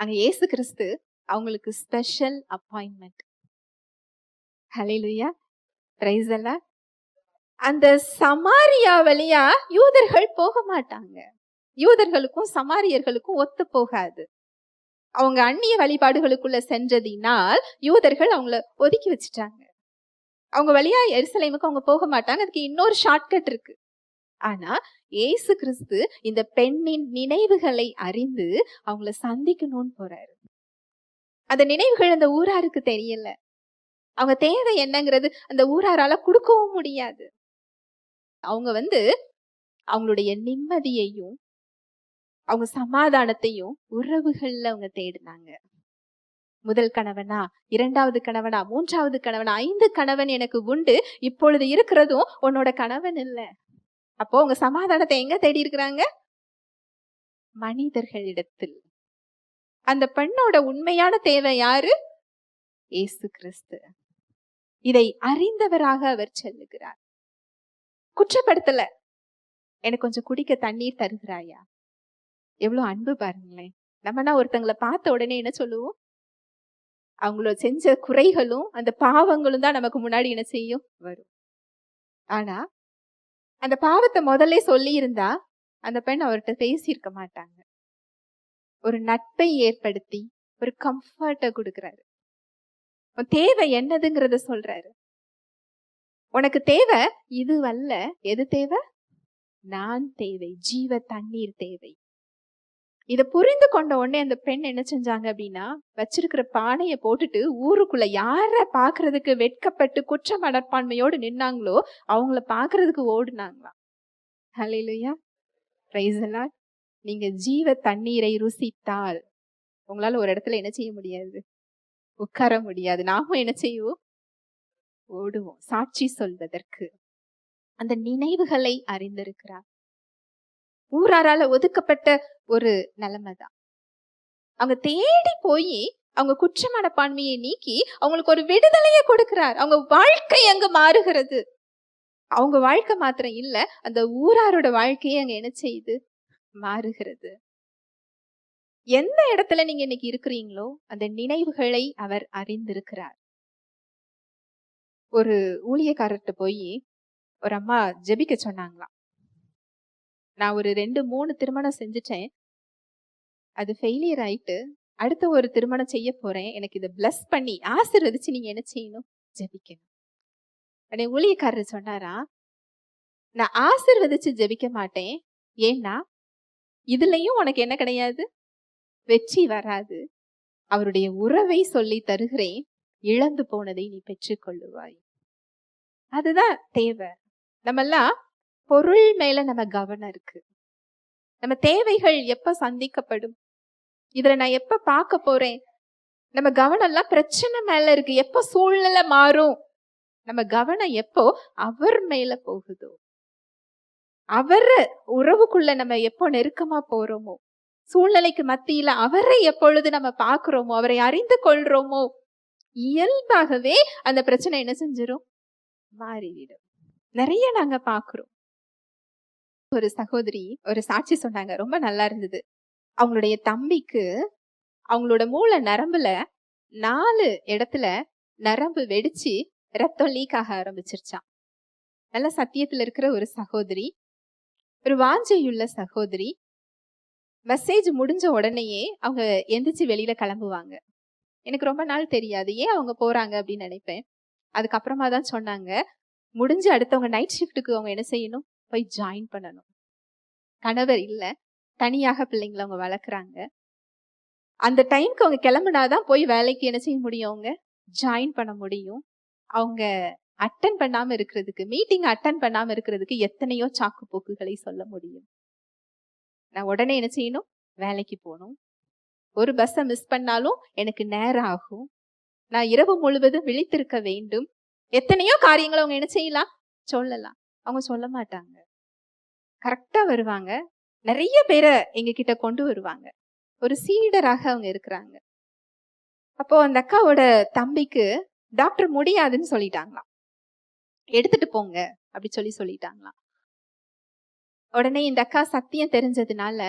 அங்க இயேசு கிறிஸ்து அவங்களுக்கு special appointment. Hallelujah, praise the Lord. அந்த சமாரியா வழியா யூதர்கள் போக மாட்டாங்க. யூதர்களுக்கும் சமாரியர்களுக்கும் ஒத்து போகாது. அவங்க அந்நிய வழிபாடுகளுக்குள்ள சென்றதினால் யூதர்கள் அவங்கள ஒதுக்கி வச்சுட்டாங்க. அவங்க வழியா எருசலேமுக்கு அவங்க போக மாட்டாங்க. அதுக்கு இன்னொரு ஷார்ட்கட் இருக்கு. ஆனா இயேசு கிறிஸ்து இந்த பெண்ணின் நினைவுகளை அறிந்து அவங்கள சந்திக்கணும்னு போறாரு. அந்த நினைவுகள் அந்த ஊராருக்கு தெரியல. அவங்க தேவை என்னங்கிறது அந்த ஊராரால கொடுக்கவும் முடியாது. அவங்க அவங்களுடைய நிம்மதியையும் அவங்க சமாதானத்தையும் உறவுகள்ல அவங்க தேடினாங்க. முதல் கணவனா, இரண்டாவது கணவனா, மூன்றாவது கணவனா, 5 கணவன் எனக்கு உண்டு, இப்பொழுது இருக்கிறதும் உன்னோட கணவன் இல்ல. அப்போ அவங்க சமாதானத்தை எங்க தேடி இருக்கிறாங்க? மனிதர்களிடத்தில். அந்த பெண்ணோட உண்மையான தேவை யாரு? இயேசு கிறிஸ்து. இதை அறிந்தவராக அவர் சொல்லுகிறார். குற்றப்படுத்தல. எனக்கு கொஞ்சம் குடிக்க தண்ணீர் தருகிறாயா? எவ்வளவு அன்பு பாருங்களேன். நம்மனா ஒருத்தங்களை பார்த்த உடனே என்ன சொல்லுவோம்? அவங்களோட செஞ்ச குறைகளும் அந்த பாவங்களும் தான் நமக்கு முன்னாடி என்ன செய்யும், வரும். ஆனா அந்த பாவத்தை முதல்ல சொல்லி இருந்தா அந்த பெண் அவர்கிட்ட பேசியிருக்க மாட்டாங்க. ஒரு நட்பை ஏற்படுத்தி ஒரு கம்ஃபர்ட்ட கொடுக்கிறாரு. உன் தேவை என்னதுங்கிறத சொல்றாரு. உனக்கு தேவை இது அல்ல. எது தேவை? நான் தேவை, ஜீவ தண்ணீர் தேவை. இத புரிந்து கொண்ட உடனே அந்த பெண் என்ன செஞ்சாங்க அப்படின்னா, வச்சிருக்கிற பானைய போட்டுட்டு ஊருக்குள்ள யார பாக்குறதுக்கு வெட்கப்பட்டு குற்ற மனப்பான்மையோடு நின்னாங்களோ அவங்கள பாக்குறதுக்கு ஓடுனாங்களாம். ஹல்லேலூயா, பிரைஸ் தி லார்ட். நீங்க ஜீவ தண்ணீரை ருசித்தால் உங்களால ஒரு இடத்துல என்ன செய்ய முடியாது? உட்கார முடியாது. நாமும் என்ன செய்வோம்? ஓடுவோம், சாட்சி சொல்வதற்கு. அந்த நினைவுகளை அறிந்திருக்கிறார். ஊராரால ஒதுக்கப்பட்ட ஒரு நிலைமைதான். அவங்க தேடி போய் அவங்க குற்ற மனப்பான்மையை நீக்கி அவங்களுக்கு ஒரு விடுதலையை கொடுக்கிறார். அவங்க வாழ்க்கை அங்க மாறுகிறது. அவங்க வாழ்க்கை மாத்திரம் இல்ல, அந்த ஊராரோட வாழ்க்கையை அங்க என்ன செய்யுது? மாறுகிறது. எந்த இடத்துல நீங்க இன்னைக்கு இருக்கிறீங்களோ அந்த நினைவுகளை அவர் அறிந்திருக்கிறார். ஒரு ஊழியக்காரர்கிட்ட போய் ஒரு அம்மா ஜெபிக்க சொன்னாங்களாம். நான் ஒரு 2-3 திருமணம் செஞ்சுட்டேன், அது ஃபெயிலியர் ஆயிட்டு அடுத்த ஒரு திருமணம் செய்ய போறேன், எனக்கு இதை பிளஸ் பண்ணி ஆசீர்வதிச்சு நீங்க என்ன செய்யணும்? ஜெபிக்கணும். உடனே ஊழியக்காரர் சொன்னாரா, நான் ஆசீர்வதிச்சு ஜெபிக்க மாட்டேன். ஏன்னா இதுலயும் உனக்கு என்ன கிடையாது? வெற்றி வராது. அவருடைய உறவை சொல்லி தருகிறேன், இழந்து போனதை நீ பெற்றுக்கொள்ளுவாய். அதுதான் தேவை. நம்மெல்லாம் பொருள் மேல நம்ம கவனம் இருக்கு. நம்ம தேவைகள் எப்ப சந்திக்கப்படும், இதுல நான் எப்ப பார்க்க போறேன், நம்ம கவனம் எல்லாம் பிரச்சனை மேல இருக்கு. எப்ப சூழ்நிலை மாறும், நம்ம கவனம் எப்போ அவர் மேல போகுதோ, அவர் உறவுக்குள்ள நம்ம எப்போ நெருக்கமா போறோமோ, சூழ்நிலைக்கு மத்தியில அவரை எப்பொழுது நம்ம பார்க்கிறோமோ, அவரை அறிந்து கொள்றோமோ, இயல்பாகவே அந்த பிரச்சனை என்ன செஞ்சிடும்? மாறிவிடும். நிறைய நாங்க பாக்குறோம். ஒரு சகோதரி ஒரு சாட்சி சொன்னாங்க, ரொம்ப நல்லா இருந்தது. அவங்களுடைய தம்பிக்கு அவங்களோட மூளை நரம்புல 4 இடத்துல நரம்பு வெடிச்சு ரத்தம் லீக் ஆக ஆரம்பிச்சிருச்சான். நல்ல சத்தியத்துல இருக்கிற ஒரு சகோதரி, ஒரு வாஞ்சையுள்ள சகோதரி. மெசேஜ் முடிஞ்ச உடனேயே அவங்க எந்திரிச்சு வெளியில கிளம்புவாங்க. எனக்கு ரொம்ப நாள் தெரியாது ஏன் அவங்க போறாங்க அப்படின்னு நினைப்பேன். அதுக்கப்புறமா தான் சொன்னாங்க, முடிஞ்சு அடுத்தவங்க நைட் ஷிஃப்ட்டுக்கு அவங்க என்ன செய்யணும்? போய் ஜாயின் பண்ணணும். கணவர் இல்ல, தனியாக பிள்ளைங்களை அவங்க வளர்க்குறாங்க. அந்த டைம்க்கு அவங்க கிளம்புனாதான் போய் வேலைக்கு என்ன செய்ய முடியும்? அவங்க ஜாயின் பண்ண முடியும். அவங்க அட்டன் பண்ணாம இருக்கிறதுக்கு, மீட்டிங் அட்டன் பண்ணாம இருக்கிறதுக்கு எத்தனையோ சாக்கு போக்குகளை சொல்ல முடியும். நான் உடனே என்ன செய்யணும்? வேலைக்கு போகணும். ஒரு பஸ்ஸை மிஸ் பண்ணாலும் எனக்கு நேரம் ஆகும். நான் இரவு முழுவதும் விழித்திருக்க வேண்டும். எத்தனையோ காரியங்களை அவங்க என்ன செய்யலாம்? சொல்லலாம். அவங்க சொல்ல மாட்டாங்க. கரெக்டா வருவாங்க. நிறைய பேரை எங்க கிட்ட கொண்டு வருவாங்க. ஒரு சீடராக அவங்க இருக்கிறாங்க. அப்போ அந்த அக்காவோட தம்பிக்கு டாக்டர் முடியாதுன்னு சொல்லிட்டாங்களாம். எடுத்துட்டு போங்க அப்படி சொல்லிட்டாங்களாம். உடனே இந்த அக்கா சத்தியம் தெரிஞ்சதுனால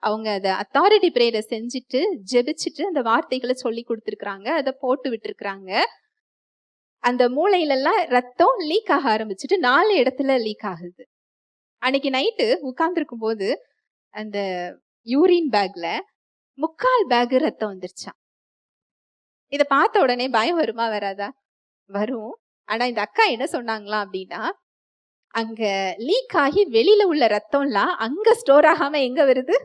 அவங்க அதை அத்தாரிட்டி பிரேயரை செஞ்சுட்டு ஜெபிச்சுட்டு அந்த வார்த்தைகளை சொல்லி கொடுத்துருக்குறாங்க. அதை போட்டு விட்டுருக்குறாங்க. அந்த மூளையிலெல்லாம் ரத்தம் லீக் ஆக ஆரம்பிச்சுட்டு 4 இடத்துல லீக் ஆகுது. அன்னைக்கு நைட்டு உட்கார்ந்துருக்கும் போது அந்த யூரின் பேக்ல 3/4 பேக் ரத்தம் வந்துருச்சான். இதை பார்த்த உடனே பயம் வருமா வராதா? வரும். ஆனா இந்த அக்கா என்ன சொன்னாங்களாம் அப்படின்னா, அங்க லீக் ஆகி வெளியில உள்ள ரத்தம்லாம் அங்க ஸ்டோர் ஆகாம எங்க வருது?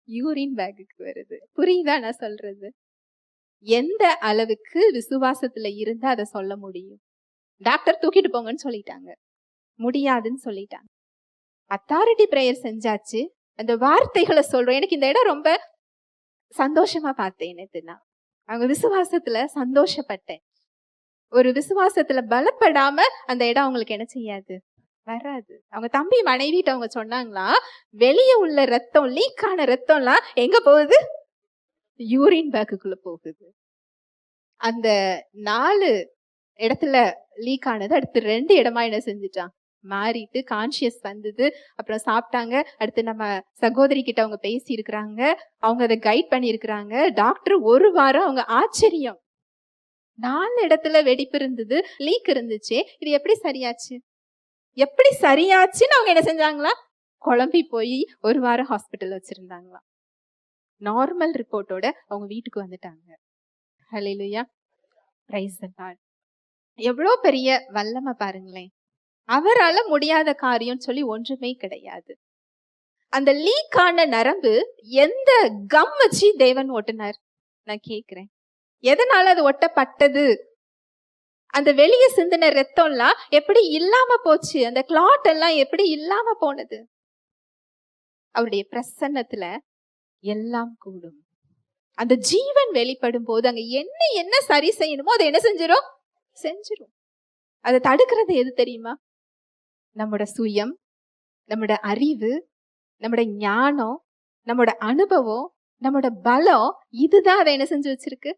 யூரின் பேக்குக்கு வருது. புரியுதா நான் சொல்றது? எந்த அளவுக்கு விசுவாசத்துல இருந்தா அதை சொல்ல முடியும்? டாக்டர் தூக்கிட்டு போங்கன்னு சொல்லிட்டாங்க, முடியாதுன்னு சொல்லிட்டாங்க. அத்தாரிட்டி பிரேயர் செஞ்சாச்சு. அந்த வார்த்தைகளை சொல்றோம். எனக்கு இந்த இடம் ரொம்ப சந்தோஷமா பார்த்தேன். நேத்துனா அவங்க விசுவாசத்துல சந்தோஷப்பட்டேன். ஒரு விசுவாசத்துல பலப்படாம அந்த இடம் அவங்களுக்கு என்ன செய்யாது? வராது. அவங்க தம்பி மனைவிட்ட அவங்க சொன்னாங்களா, வெளியே உள்ள ரத்தம் லீக் ஆன ரத்தம்லாம் எங்க போகுது? யூரின் பேக்குக்குள்ள போகுது. அந்த 4 இடத்துல லீக் ஆனது அடுத்து 2 இடமா என்ன செஞ்சுட்டான்? மாறிட்டு கான்சியஸ் வந்தது. அப்புறம் சாப்பிட்டாங்க. அடுத்து நம்ம சகோதரி கிட்ட அவங்க பேசி இருக்கிறாங்க. அவங்க அதை கைட் பண்ணி இருக்கிறாங்க. டாக்டர் 1 வாரம் அவங்க ஆச்சரியம். 4 இடத்துல வெடிப்பு இருந்தது, லீக் இருந்துச்சு, இது எப்படி சரியாச்சு? எப்படி சரியாச்சுன்னு அவங்க என்ன செஞ்சாங்களா? குழம்பி போய் 1 வாரம் ஹாஸ்பிட்டல் வச்சிருந்தாங்களாம். நார்மல் ரிப்போர்ட்டோட அவங்க வீட்டுக்கு வந்துட்டாங்க. ஹல்லேலூயா, பிரைஸ் தி லார்ட். எவ்வளோ பெரிய வல்லமை பாருங்களேன். அவரால முடியாத காரியம் சொல்லி ஒன்றுமே கிடையாது. அந்த லீக் ஆன நரம்பு எந்த கம் வச்சு தேவன் ஒட்டினார்? நான் கேக்குறேன், எதனால அது ஒட்டப்பட்டது? அந்த வெளியே சிந்தின ரத்தம்லாம் எப்படி இல்லாம போச்சு? அந்த கிளாட் எல்லாம் எப்படி இல்லாம போனது? அவருடைய பிரசன்னத்துல எல்லாம் கூடும். அந்த ஜீவன் வெளிப்படும் போது அங்க என்ன சரி செய்யணுமோ அதை என்ன செஞ்சிரும். அதை தடுக்கிறது எது தெரியுமா? நம்மோட சுயம், நம்மோட அறிவு, நம்மோட ஞானம், நம்மோட அனுபவம், நம்மோட பலம், இதுதான் அதை என்ன செஞ்சு வச்சிருக்கு?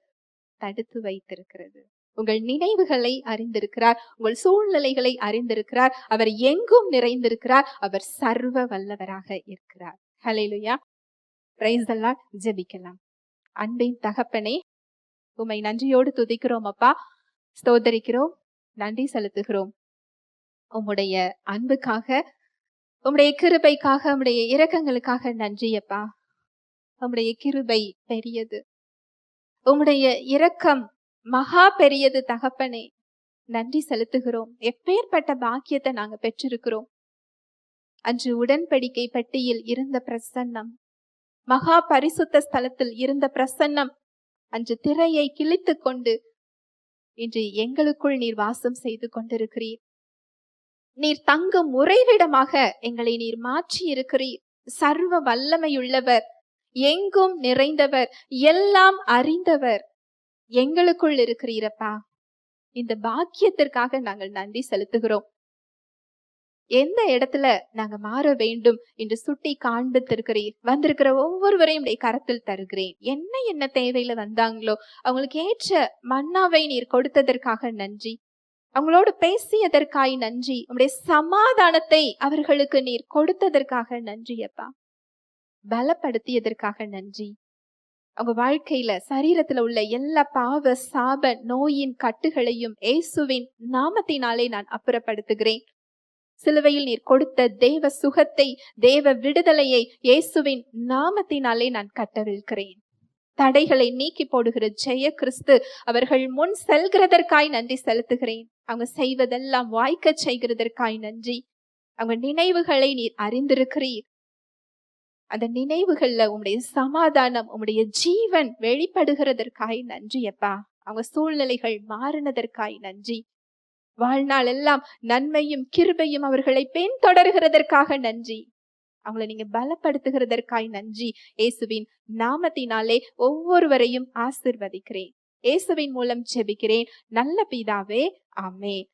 தடுத்து வைத்திருக்கிறது. உங்கள் நினைவுகளை அறிந்திருக்கிறார், உங்கள் சூழ்நிலைகளை அறிந்திருக்கிறார். அவர் எங்கும் நிறைந்திருக்கிறார். அவர் சர்வ வல்லவராக இருக்கிறார். ஹல்லேலூயா, பிரைஸ் தி லார்ட். ஜெபிக்கலாம். அன்பின் தகப்பனே, உம்மை நன்றியோடு துதிக்கிறோம் அப்பா, ஸ்தோத்தரிக்கிறோம், நன்றி செலுத்துகிறோம். உம்முடைய அன்புக்காக, உம்முடைய கிருபைக்காக, உம்முடைய இரக்கங்களுக்காக நன்றி அப்பா. உம்முடைய கிருபை பெரியது, உம்முடைய இரக்கம் மகா பெரியது தகப்பனே. நன்றி செலுத்துகிறோம். எப்பேற்பட்ட பாக்கியத்தை நாங்க பெற்றிருக்கிறோம். அன்று உடன்படிக்கை பெட்டியில் இருந்த பிரசன்னம், மகா பரிசுத்த ஸ்தலத்தில் இருந்த பிரசன்னம், அன்று திரையை கிழித்து கொண்டு இன்று எங்களுக்குள் நீர் வாசம் செய்து கொண்டிருக்கிறீர். நீர் தங்கும் உறைவிடமாக எங்களை நீர் மாற்றி இருக்கிறீர். சர்வ வல்லமையுள்ளவர், எங்கும் நிறைந்தவர், எல்லாம் அறிந்தவர் எங்களுக்குள் இருக்கிறீரப்பா. இந்த பாக்கியத்திற்காக நாங்கள் நன்றி செலுத்துகிறோம். எந்த இடத்துல நாங்க மாற வேண்டும் என்று சுட்டி காண்பித்திருக்கிறீர். வந்திருக்கிற ஒவ்வொருவரையும் உடைய கரத்தில் தருகிறேன். என்ன தேவையில வந்தாங்களோ அவங்களுக்கு ஏற்ற மன்னாவை நீர் கொடுத்ததற்காக நன்றி. அவங்களோடு பேசியதற்காய் நன்றி. உங்களுடைய சமாதானத்தை அவர்களுக்கு நீர் கொடுத்ததற்காக நன்றி அப்பா. பலப்படுத்தியதற்காக நன்றி. அவங்க வாழ்க்கையில சரீரத்துல உள்ள எல்லா பாவ சாப நோயின் கட்டுகளையும் இயேசுவின் நாமத்தினாலே நான் அப்புறப்படுத்துகிறேன். சிலுவையில் நீர் கொடுத்த தேவ சுகத்தை, தேவ விடுதலையை இயேசுவின் நாமத்தினாலே நான் கட்டவிழ்கிறேன். தடைகளை நீக்கி போடுகிற ஜெய கிறிஸ்து அவர்கள் முன் செல்கிறதற்காய் நன்றி செலுத்துகிறேன். அவங்க செய்வதெல்லாம் வாய்க்க செய்கிறதற்காய் நன்றி. அவங்க நினைவுகளை நீர் அறிந்திருக்கிறீர். அந்த நினைவுகள்ல உம்முடைய சமாதானம், உம்முடைய ஜீவன் வெளிப்படுகிறதற்காய் நன்றி அப்பா. அவங்க சூழ்நிலைகள் மாறினதற்காய் நன்றி. வாழ்நாள் எல்லாம் நன்மையும் கிருபையும் அவர்களை பின்தொடர்கிறதற்காக நன்றி. அவங்களை நீங்க பலப்படுத்துகிறதற்காய் நன்றி. இயேசுவின் நாமத்தினாலே ஒவ்வொருவரையும் ஆசீர்வதிக்கிறேன். இயேசுவின் மூலம் ஜெபிக்கிறேன் நல்ல பிதாவே, ஆமென்.